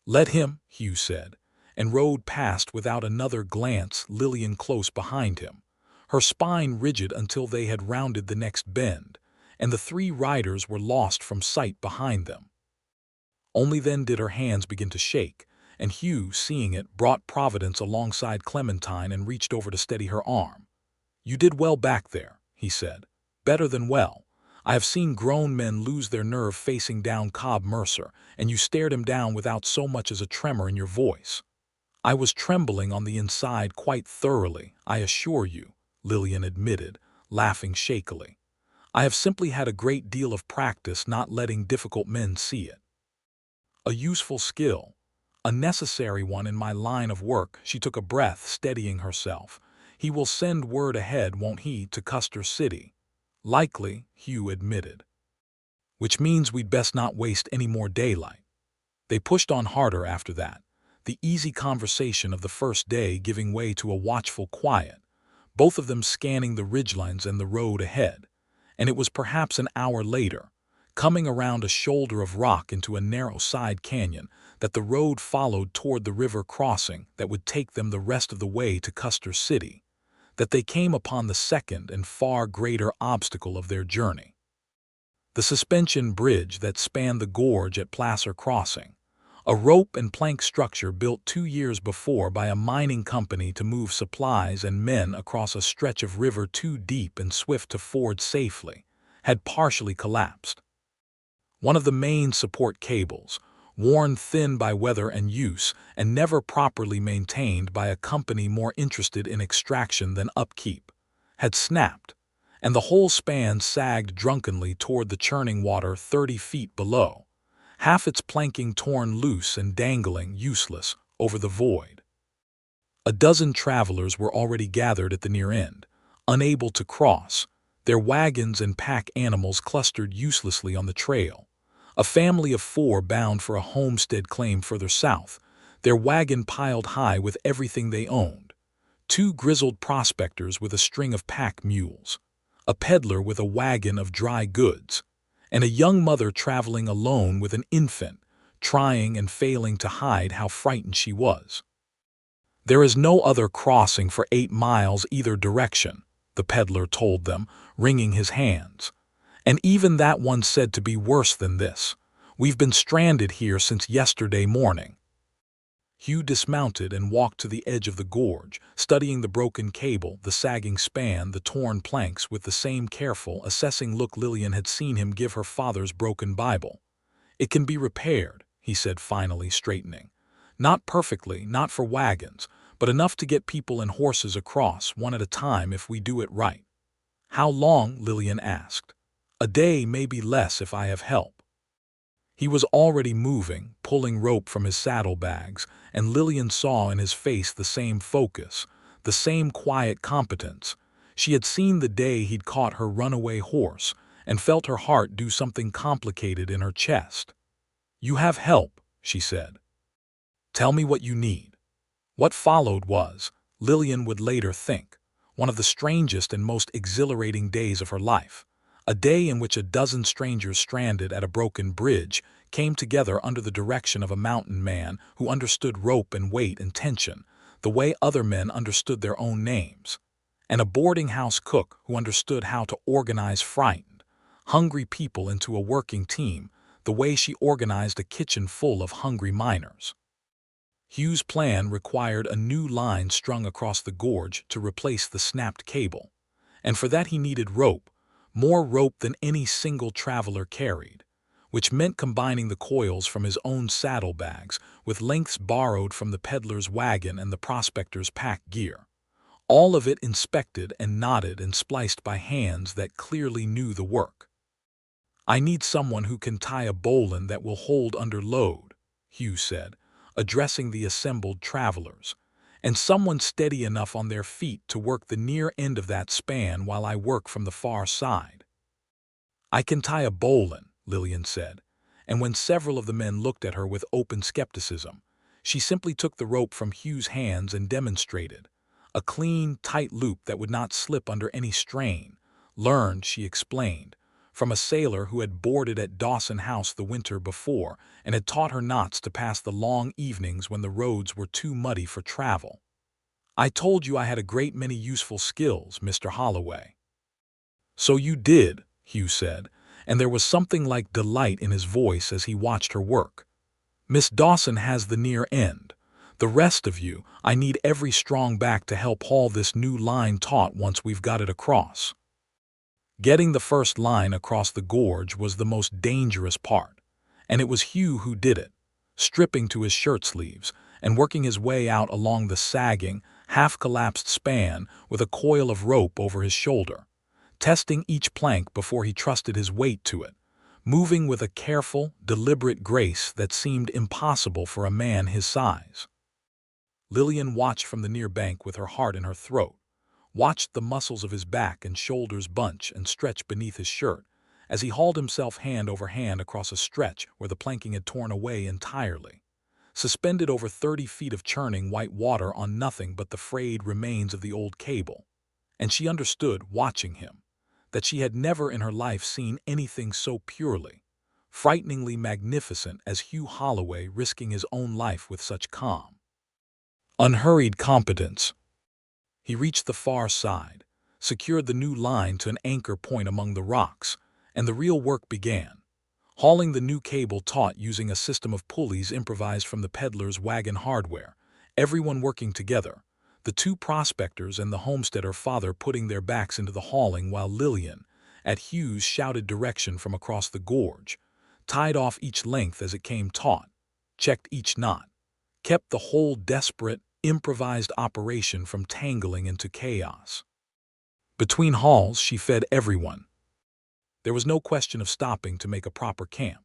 "Let him," Hugh said, and rode past without another glance, Lillian close behind him, her spine rigid until they had rounded the next bend, and the three riders were lost from sight behind them. Only then did her hands begin to shake, and Hugh, seeing it, brought Providence alongside Clementine and reached over to steady her arm. "You did well back there," he said. "Better than well. I have seen grown men lose their nerve facing down Cobb Mercer, and you stared him down without so much as a tremor in your voice." "I was trembling on the inside quite thoroughly, I assure you," Lillian admitted, laughing shakily. "I have simply had a great deal of practice not letting difficult men see it. A useful skill, a necessary one in my line of work." She took a breath, steadying herself. "He will send word ahead, won't he, to Custer City?" "Likely," Hugh admitted. "Which means we'd best not waste any more daylight." They pushed on harder after that, the easy conversation of the first day giving way to a watchful quiet, both of them scanning the ridgelines and the road ahead. And it was perhaps an hour later, coming around a shoulder of rock into a narrow side canyon, that the road followed toward the river crossing that would take them the rest of the way to Custer City, that they came upon the second and far greater obstacle of their journey. The suspension bridge that spanned the gorge at Placer Crossing, a rope and plank structure built 2 years before by a mining company to move supplies and men across a stretch of river too deep and swift to ford safely, had partially collapsed. One of the main support cables, worn thin by weather and use and never properly maintained by a company more interested in extraction than upkeep, had snapped, and the whole span sagged drunkenly toward the churning water 30 feet below, half its planking torn loose and dangling, useless, over the void. A dozen travelers were already gathered at the near end, unable to cross, their wagons and pack animals clustered uselessly on the trail. A family of 4 bound for a homestead claim further south, their wagon piled high with everything they owned. 2 grizzled prospectors with a string of pack mules, a peddler with a wagon of dry goods, and a young mother traveling alone with an infant, trying and failing to hide how frightened she was. "There is no other crossing for 8 miles either direction," the peddler told them, wringing his hands. "And even that one's said to be worse than this. We've been stranded here since yesterday morning." Hugh dismounted and walked to the edge of the gorge, studying the broken cable, the sagging span, the torn planks with the same careful, assessing look Lillian had seen him give her father's broken Bible. "It can be repaired," he said finally, straightening. "Not perfectly, not for wagons, but enough to get people and horses across, one at a time if we do it right." "How long?" Lillian asked. "A day, maybe less if I have help." He was already moving, pulling rope from his saddlebags, and Lillian saw in his face the same focus, the same quiet competence. She had seen the day he'd caught her runaway horse, and felt her heart do something complicated in her chest. "You have help," she said. "Tell me what you need." What followed was, Lillian would later think, one of the strangest and most exhilarating days of her life. A day in which a dozen strangers stranded at a broken bridge came together under the direction of a mountain man who understood rope and weight and tension, the way other men understood their own names, and a boarding house cook who understood how to organize frightened, hungry people into a working team, the way she organized a kitchen full of hungry miners. Hugh's plan required a new line strung across the gorge to replace the snapped cable, and for that he needed rope, more rope than any single traveler carried, which meant combining the coils from his own saddlebags with lengths borrowed from the peddler's wagon and the prospector's pack gear, all of it inspected and knotted and spliced by hands that clearly knew the work. "I need someone who can tie a bowline that will hold under load," Hugh said, addressing the assembled travelers, "and someone steady enough on their feet to work the near end of that span while I work from the far side." "I can tie a bowline," Lillian said, and when several of the men looked at her with open skepticism, she simply took the rope from Hugh's hands and demonstrated. A clean, tight loop that would not slip under any strain, learned, she explained, from a sailor who had boarded at Dawson House the winter before and had taught her knots to pass the long evenings when the roads were too muddy for travel. "I told you I had a great many useful skills, Mr. Holloway." "So you did," Hugh said, and there was something like delight in his voice as he watched her work. "Miss Dawson has the near end. The rest of you, I need every strong back to help haul this new line taut once we've got it across." Getting the first line across the gorge was the most dangerous part, and it was Hugh who did it, stripping to his shirt sleeves and working his way out along the sagging, half-collapsed span with a coil of rope over his shoulder, testing each plank before he trusted his weight to it, moving with a careful, deliberate grace that seemed impossible for a man his size. Lillian watched from the near bank with her heart in her throat, watched the muscles of his back and shoulders bunch and stretch beneath his shirt as he hauled himself hand over hand across a stretch where the planking had torn away entirely, suspended over 30 feet of churning white water on nothing but the frayed remains of the old cable. And she understood, watching him, that she had never in her life seen anything so purely, frighteningly magnificent as Hugh Holloway risking his own life with such calm, unhurried competence. He reached the far side, secured the new line to an anchor point among the rocks, and the real work began, hauling the new cable taut using a system of pulleys improvised from the peddler's wagon hardware, everyone working together, the two prospectors and the homesteader father putting their backs into the hauling while Lillian, at Hugh's shouted direction from across the gorge, tied off each length as it came taut, checked each knot, kept the whole desperate, improvised operation from tangling into chaos. Between hauls, she fed everyone. There was no question of stopping to make a proper camp,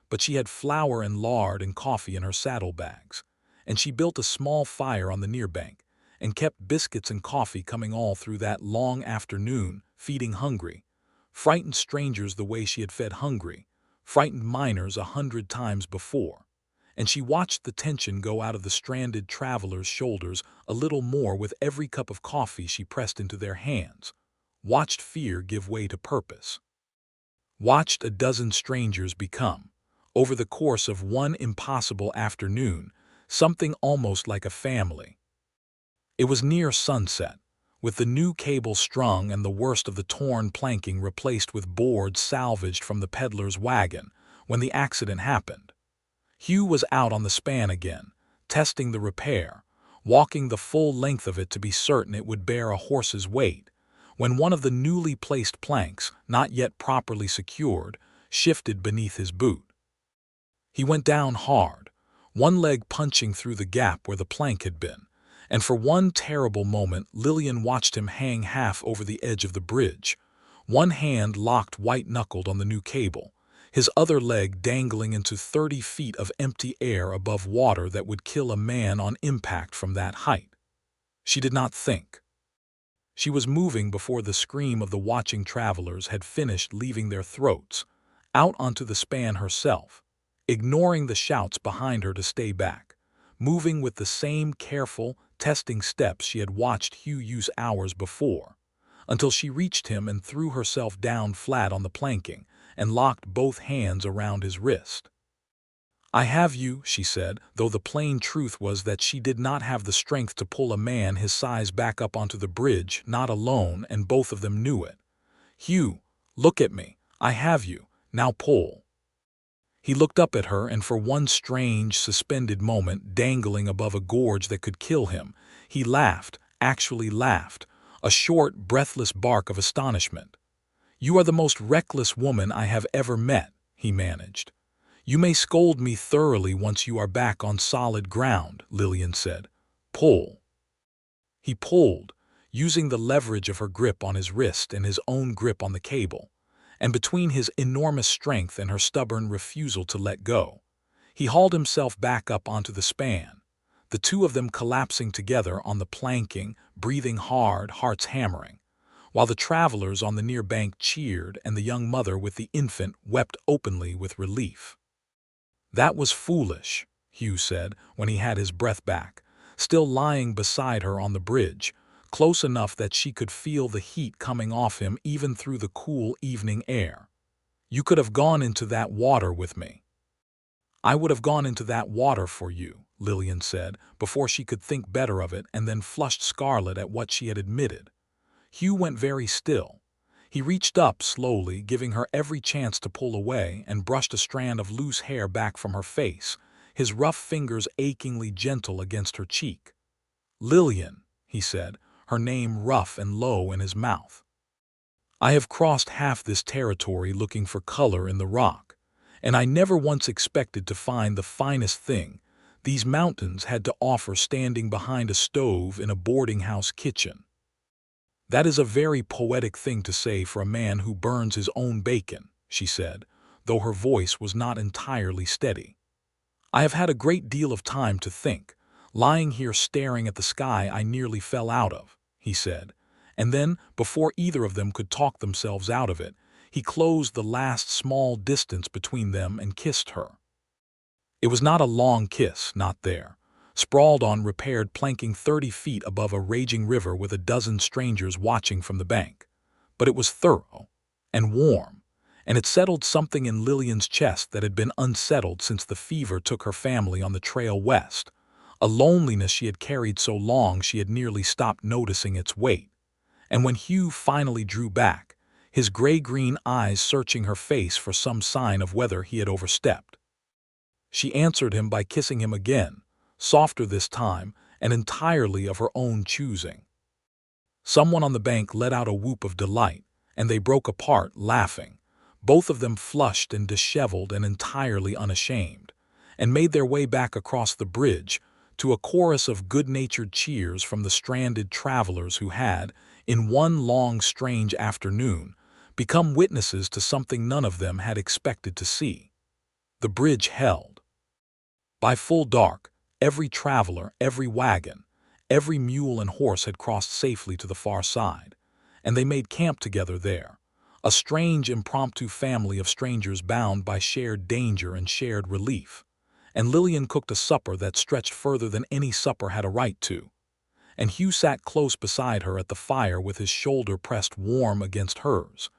but she had flour and lard and coffee in her saddlebags, and she built a small fire on the near bank and kept biscuits and coffee coming all through that long afternoon, feeding hungry, frightened strangers the way she had fed hungry, frightened miners 100 times before. And she watched the tension go out of the stranded travelers' shoulders a little more with every cup of coffee she pressed into their hands, watched fear give way to purpose, watched a dozen strangers become, over the course of one impossible afternoon, something almost like a family. It was near sunset, with the new cable strung and the worst of the torn planking replaced with boards salvaged from the peddler's wagon, when the accident happened. Hugh was out on the span again, testing the repair, walking the full length of it to be certain it would bear a horse's weight, when one of the newly placed planks, not yet properly secured, shifted beneath his boot. He went down hard, one leg punching through the gap where the plank had been, and for one terrible moment Lillian watched him hang half over the edge of the bridge, one hand locked white-knuckled on the new cable, his other leg dangling into 30 feet of empty air above water that would kill a man on impact from that height. She did not think. She was moving before the scream of the watching travelers had finished leaving their throats, out onto the span herself, ignoring the shouts behind her to stay back, moving with the same careful, testing steps she had watched Hugh use hours before, until she reached him and threw herself down flat on the planking and locked both hands around his wrist. "I have you," she said, though the plain truth was that she did not have the strength to pull a man his size back up onto the bridge, not alone, and both of them knew it. "Hugh, look at me. I have you. Now pull." He looked up at her, and for one strange, suspended moment, dangling above a gorge that could kill him, he laughed, actually laughed, a short, breathless bark of astonishment. "You are the most reckless woman I have ever met," he managed. "You may scold me thoroughly once you are back on solid ground," Lillian said. "Pull." He pulled, using the leverage of her grip on his wrist and his own grip on the cable, and between his enormous strength and her stubborn refusal to let go, he hauled himself back up onto the span, the two of them collapsing together on the planking, breathing hard, hearts hammering, while the travelers on the near bank cheered and the young mother with the infant wept openly with relief. "That was foolish," Hugh said when he had his breath back, still lying beside her on the bridge, close enough that she could feel the heat coming off him even through the cool evening air. "You could have gone into that water with me." "I would have gone into that water for you," Lillian said, before she could think better of it, and then flushed scarlet at what she had admitted. Hugh went very still. He reached up slowly, giving her every chance to pull away, and brushed a strand of loose hair back from her face, his rough fingers achingly gentle against her cheek. "Lillian," he said, her name rough and low in his mouth. "I have crossed half this territory looking for color in the rock, and I never once expected to find the finest thing these mountains had to offer standing behind a stove in a boarding-house kitchen." "That is a very poetic thing to say for a man who burns his own bacon," she said, though her voice was not entirely steady. "I have had a great deal of time to think, lying here staring at the sky I nearly fell out of," he said, and then, before either of them could talk themselves out of it, he closed the last small distance between them and kissed her. It was not a long kiss, not there, sprawled on repaired planking 30 feet above a raging river with a dozen strangers watching from the bank. But it was thorough and warm, and it settled something in Lillian's chest that had been unsettled since the fever took her family on the trail west, a loneliness she had carried so long she had nearly stopped noticing its weight. And when Hugh finally drew back, his gray-green eyes searching her face for some sign of whether he had overstepped, she answered him by kissing him again, softer this time, and entirely of her own choosing. Someone on the bank let out a whoop of delight, and they broke apart, laughing, both of them flushed and disheveled and entirely unashamed, and made their way back across the bridge to a chorus of good-natured cheers from the stranded travelers who had, in one long, strange afternoon, become witnesses to something none of them had expected to see. The bridge held. By full dark, every traveler, every wagon, every mule and horse had crossed safely to the far side, and they made camp together there, a strange impromptu family of strangers bound by shared danger and shared relief. And Lillian cooked a supper that stretched further than any supper had a right to, and Hugh sat close beside her at the fire with his shoulder pressed warm against hers,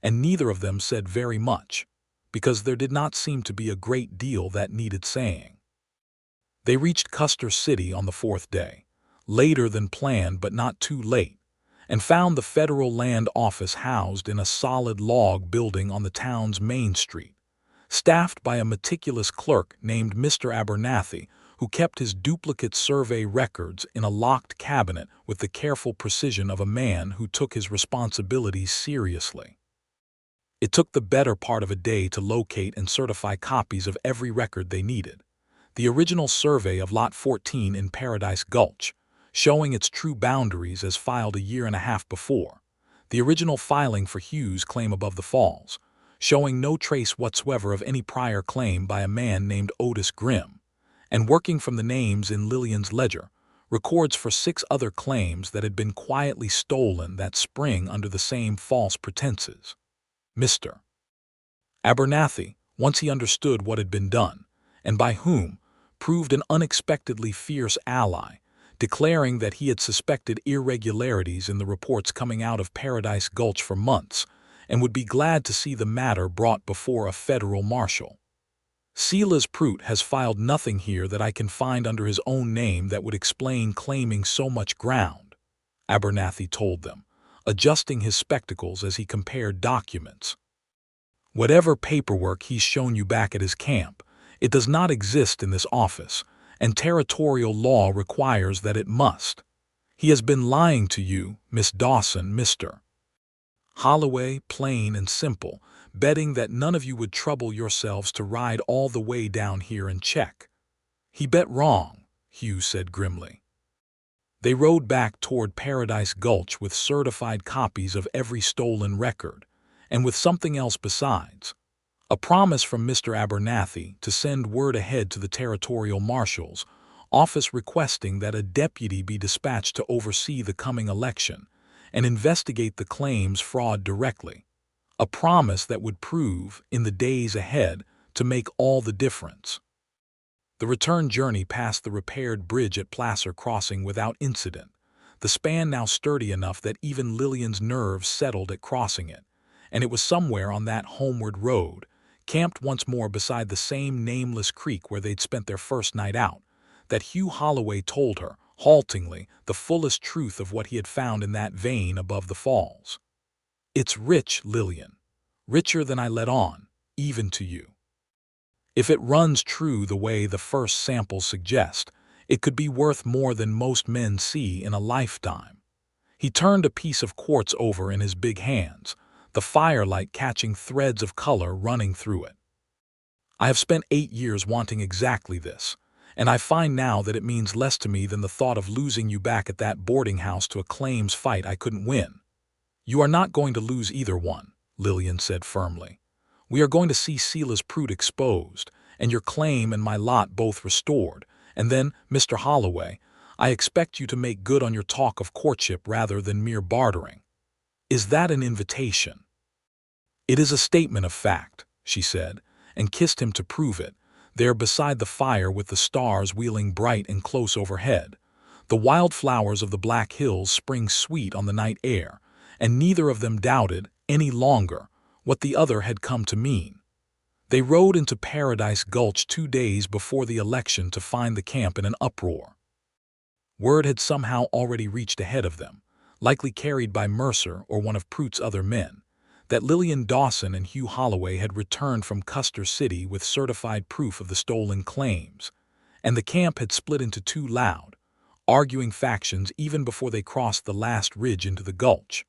and neither of them said very much, because there did not seem to be a great deal that needed saying. They reached Custer City on the 4th day, later than planned but not too late, and found the federal land office housed in a solid log building on the town's main street, staffed by a meticulous clerk named Mr. Abernathy, who kept his duplicate survey records in a locked cabinet with the careful precision of a man who took his responsibilities seriously. It took the better part of a day to locate and certify copies of every record they needed. The original survey of Lot 14 in Paradise Gulch, showing its true boundaries as filed a year and a half before. The original filing for Hugh's claim above the falls, showing no trace whatsoever of any prior claim by a man named Otis Grimm, and working from the names in Lillian's ledger, records for 6 other claims that had been quietly stolen that spring under the same false pretenses. Mr. Abernathy, once he understood what had been done, and by whom, proved an unexpectedly fierce ally, declaring that he had suspected irregularities in the reports coming out of Paradise Gulch for months, and would be glad to see the matter brought before a federal marshal. "Silas Prout has filed nothing here that I can find under his own name that would explain claiming so much ground," Abernathy told them, adjusting his spectacles as he compared documents. Whatever paperwork he's shown you back at his camp, it does not exist in this office, and territorial law requires that it must. He has been lying to you, Miss Dawson, Mr. Holloway, plain and simple, betting that none of you would trouble yourselves to ride all the way down here and check. He bet wrong, Hugh said grimly. They rode back toward Paradise Gulch with certified copies of every stolen record, and with something else besides. A promise from Mr. Abernathy to send word ahead to the territorial marshal's office requesting that a deputy be dispatched to oversee the coming election and investigate the claims fraud directly. A promise that would prove, in the days ahead, to make all the difference. The return journey passed the repaired bridge at Placer Crossing without incident, the span now sturdy enough that even Lillian's nerves settled at crossing it, and it was somewhere on that homeward road, camped once more beside the same nameless creek where they'd spent their first night out, that Hugh Holloway told her, haltingly, the fullest truth of what he had found in that vein above the falls. "It's rich, Lillian. Richer than I let on, even to you. If it runs true the way the first samples suggest, it could be worth more than most men see in a lifetime." He turned a piece of quartz over in his big hands, the firelight catching threads of color running through it. "I have spent 8 years wanting exactly this, and I find now that it means less to me than the thought of losing you back at that boarding house to a claims fight I couldn't win." "You are not going to lose either one," Lillian said firmly. "We are going to see Silas Pruitt exposed, and your claim and my lot both restored, and then, Mr. Holloway, I expect you to make good on your talk of courtship rather than mere bartering. Is that an invitation?" "It is a statement of fact," she said, and kissed him to prove it, there beside the fire with the stars wheeling bright and close overhead. The wildflowers of the Black Hills spring sweet on the night air, and neither of them doubted, any longer, what the other had come to mean. They rode into Paradise Gulch 2 days before the election to find the camp in an uproar. Word had somehow already reached ahead of them, likely carried by Mercer or one of Pruitt's other men, that Lillian Dawson and Hugh Holloway had returned from Custer City with certified proof of the stolen claims, and the camp had split into 2 loud, arguing factions even before they crossed the last ridge into the gulch.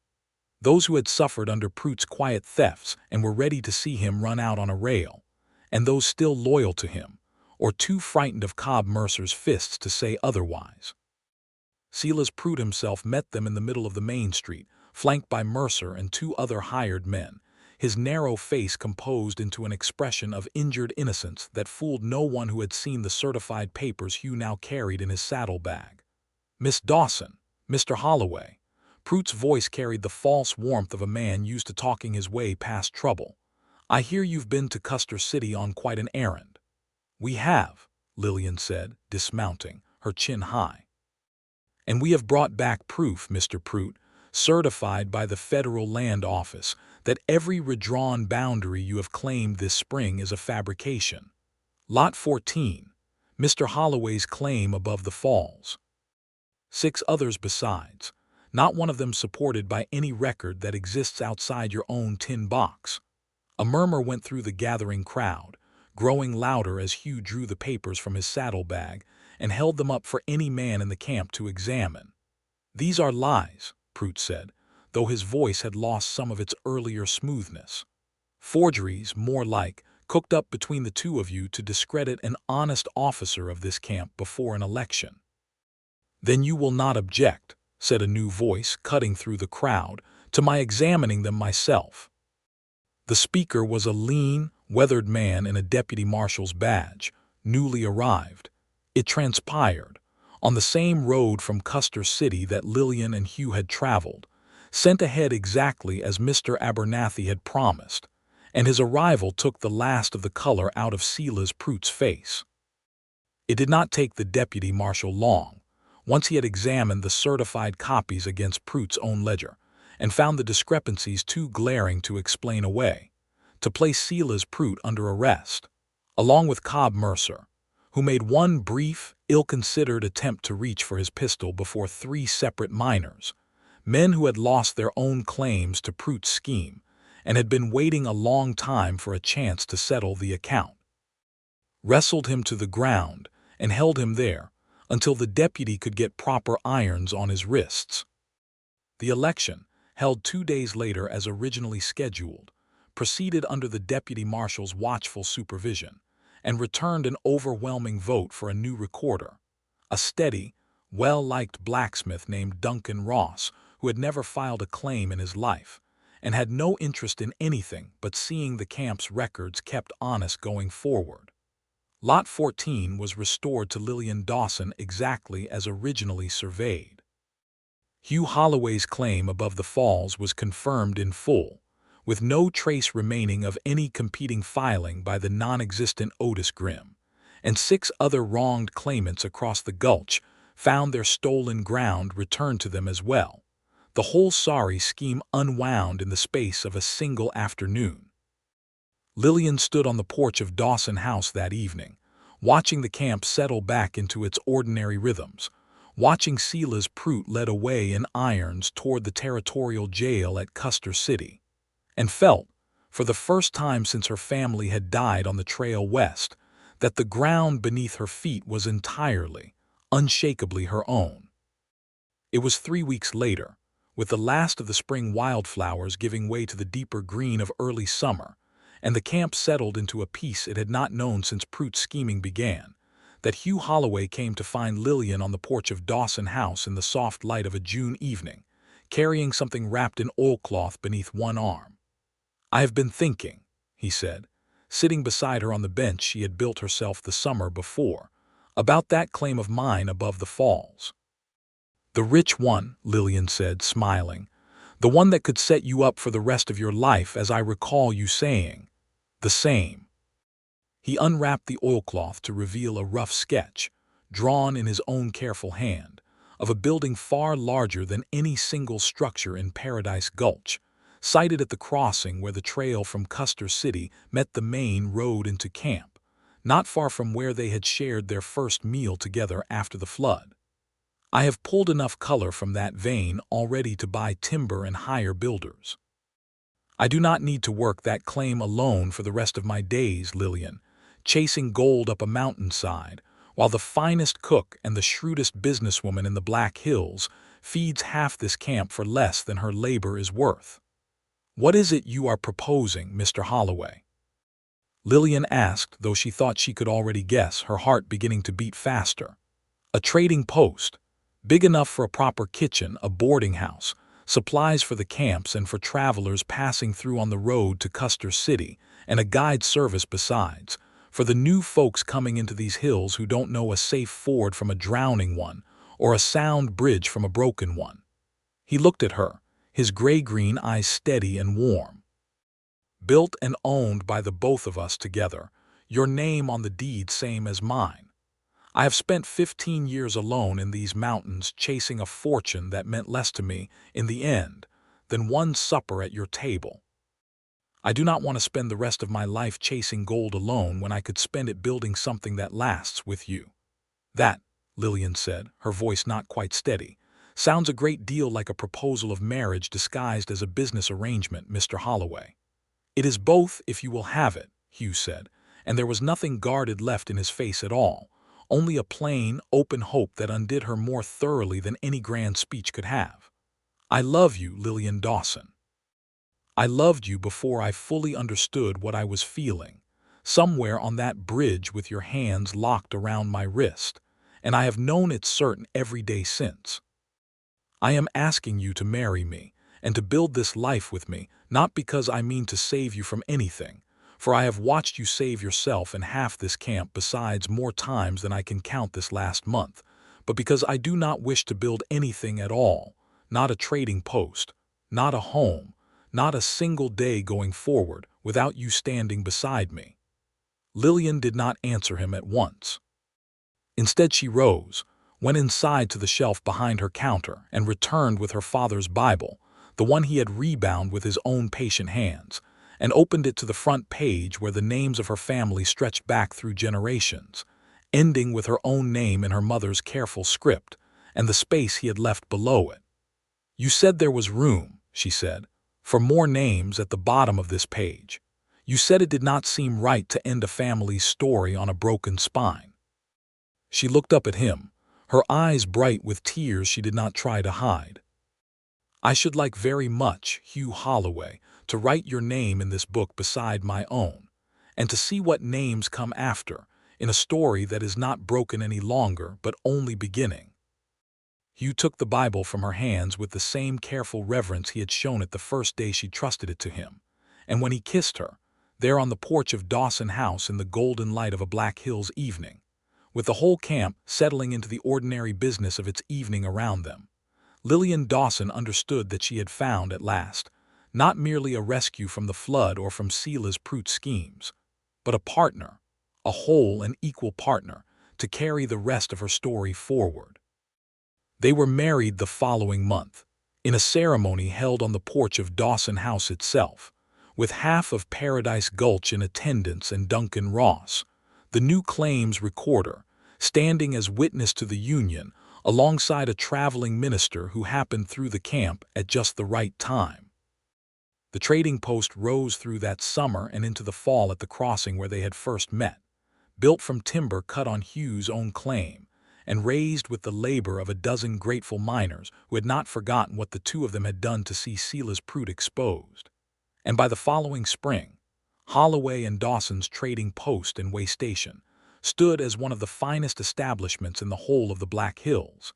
Those who had suffered under Pruitt's quiet thefts and were ready to see him run out on a rail, and those still loyal to him, or too frightened of Cobb Mercer's fists to say otherwise. Silas Pruitt himself met them in the middle of the main street, flanked by Mercer and 2 other hired men, his narrow face composed into an expression of injured innocence that fooled no one who had seen the certified papers Hugh now carried in his saddlebag. "Miss Dawson, Mr. Holloway." Pruitt's voice carried the false warmth of a man used to talking his way past trouble. "I hear you've been to Custer City on quite an errand." "We have," Lillian said, dismounting, her chin high. "And we have brought back proof, Mr. Pruitt, certified by the Federal Land Office, that every redrawn boundary you have claimed this spring is a fabrication. Lot 14, Mr. Holloway's claim above the falls. 6 others besides, not one of them supported by any record that exists outside your own tin box." A murmur went through the gathering crowd, growing louder as Hugh drew the papers from his saddlebag and held them up for any man in the camp to examine. "These are lies," Pruitt said, though his voice had lost some of its earlier smoothness. "Forgeries, more like, cooked up between the 2 of you to discredit an honest officer of this camp before an election." "Then you will not object," said a new voice cutting through the crowd, "to my examining them myself." The speaker was a lean, weathered man in a deputy marshal's badge, newly arrived. It transpired, on the same road from Custer City that Lillian and Hugh had traveled, sent ahead exactly as Mr. Abernathy had promised, and his arrival took the last of the color out of Silas Pruitt's face. It did not take the deputy marshal long, once he had examined the certified copies against Pruitt's own ledger, and found the discrepancies too glaring to explain away, to place Silas Pruitt under arrest, along with Cobb Mercer, who made one brief, ill-considered attempt to reach for his pistol before 3 separate miners, men who had lost their own claims to Pruitt's scheme, and had been waiting a long time for a chance to settle the account. Wrestled him to the ground and held him there until the deputy could get proper irons on his wrists. The election, held 2 days later as originally scheduled, proceeded under the deputy marshal's watchful supervision and returned an overwhelming vote for a new recorder, a steady, well-liked blacksmith named Duncan Ross, who had never filed a claim in his life and had no interest in anything but seeing the camp's records kept honest going forward. Lot 14 was restored to Lillian Dawson exactly as originally surveyed. Hugh Holloway's claim above the falls was confirmed in full, with no trace remaining of any competing filing by the non-existent Otis Grimm, and 6 other wronged claimants across the gulch found their stolen ground returned to them as well. The whole sorry scheme unwound in the space of a single afternoon. Lillian stood on the porch of Dawson House that evening, watching the camp settle back into its ordinary rhythms, watching Silas Prout led away in irons toward the territorial jail at Custer City, and felt, for the first time since her family had died on the trail west, that the ground beneath her feet was entirely, unshakably her own. It was 3 weeks later, with the last of the spring wildflowers giving way to the deeper green of early summer, and the camp settled into a peace it had not known since Prout's scheming began, that Hugh Holloway came to find Lillian on the porch of Dawson House in the soft light of a June evening, carrying something wrapped in oilcloth beneath one arm. "I have been thinking," he said, sitting beside her on the bench she had built herself the summer before, "about that claim of mine above the falls." "The rich one," Lillian said, smiling. "The one that could set you up for the rest of your life, as I recall you saying." "The same." He unwrapped the oilcloth to reveal a rough sketch, drawn in his own careful hand, of a building far larger than any single structure in Paradise Gulch, sited at the crossing where the trail from Custer City met the main road into camp, not far from where they had shared their first meal together after the flood. "I have pulled enough color from that vein already to buy timber and hire builders. I do not need to work that claim alone for the rest of my days, Lillian, chasing gold up a mountainside, while the finest cook and the shrewdest businesswoman in the Black Hills feeds half this camp for less than her labor is worth." "What is it you are proposing, Mr. Holloway?" Lillian asked, though she thought she could already guess, her heart beginning to beat faster. "A trading post, big enough for a proper kitchen, a boarding house, supplies for the camps and for travelers passing through on the road to Custer City, and a guide service besides, for the new folks coming into these hills who don't know a safe ford from a drowning one, or a sound bridge from a broken one." He looked at her, his gray-green eyes steady and warm. "Built and owned by the both of us together, your name on the deed same as mine. I have spent 15 years alone in these mountains chasing a fortune that meant less to me, in the end, than one supper at your table. I do not want to spend the rest of my life chasing gold alone when I could spend it building something that lasts with you." "That," Lillian said, her voice not quite steady, "sounds a great deal like a proposal of marriage disguised as a business arrangement, Mr. Holloway." "It is both if you will have it," Hugh said, and there was nothing guarded left in his face at all, only a plain, open hope that undid her more thoroughly than any grand speech could have. "I love you, Lillian Dawson. I loved you before I fully understood what I was feeling, somewhere on that bridge with your hands locked around my wrist, and I have known it certain every day since. I am asking you to marry me and to build this life with me, not because I mean to save you from anything, for I have watched you save yourself and half this camp besides more times than I can count this last month, but because I do not wish to build anything at all, not a trading post, not a home, not a single day going forward without you standing beside me." Lillian did not answer him at once. Instead she rose, went inside to the shelf behind her counter, and returned with her father's Bible, the one he had rebound with his own patient hands, and opened it to the front page where the names of her family stretched back through generations, ending with her own name in her mother's careful script, and the space he had left below it. "You said there was room," she said, For more names at the bottom of this page. You said it did not seem right to end a family's story on a broken spine. She looked up at him, her eyes bright with tears she did not try to hide. I should like very much, Hugh Holloway, to write your name in this book beside my own, and to see what names come after, in a story that is not broken any longer but only beginning. Hugh took the Bible from her hands with the same careful reverence he had shown it the first day she trusted it to him, and when he kissed her, there on the porch of Dawson House in the golden light of a Black Hills evening, with the whole camp settling into the ordinary business of its evening around them, Lillian Dawson understood that she had found, at last, not merely a rescue from the flood or from Silas Pruitt's schemes, but a partner, a whole and equal partner, to carry the rest of her story forward. They were married the following month, in a ceremony held on the porch of Dawson House itself, with half of Paradise Gulch in attendance and Duncan Ross, the new claims recorder, standing as witness to the union alongside a traveling minister who happened through the camp at just the right time. The trading post rose through that summer and into the fall at the crossing where they had first met, built from timber cut on Hugh's own claim, and raised with the labor of a dozen grateful miners who had not forgotten what the two of them had done to see Silas Pruitt exposed. And by the following spring, Holloway and Dawson's trading post and way station stood as one of the finest establishments in the whole of the Black Hills,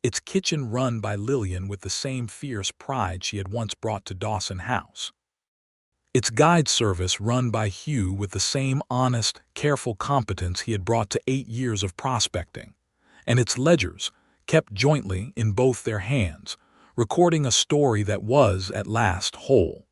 its kitchen run by Lillian with the same fierce pride she had once brought to Dawson House, its guide service run by Hugh with the same honest, careful competence he had brought to 8 years of prospecting, and its ledgers, kept jointly in both their hands, recording a story that was, at last, whole.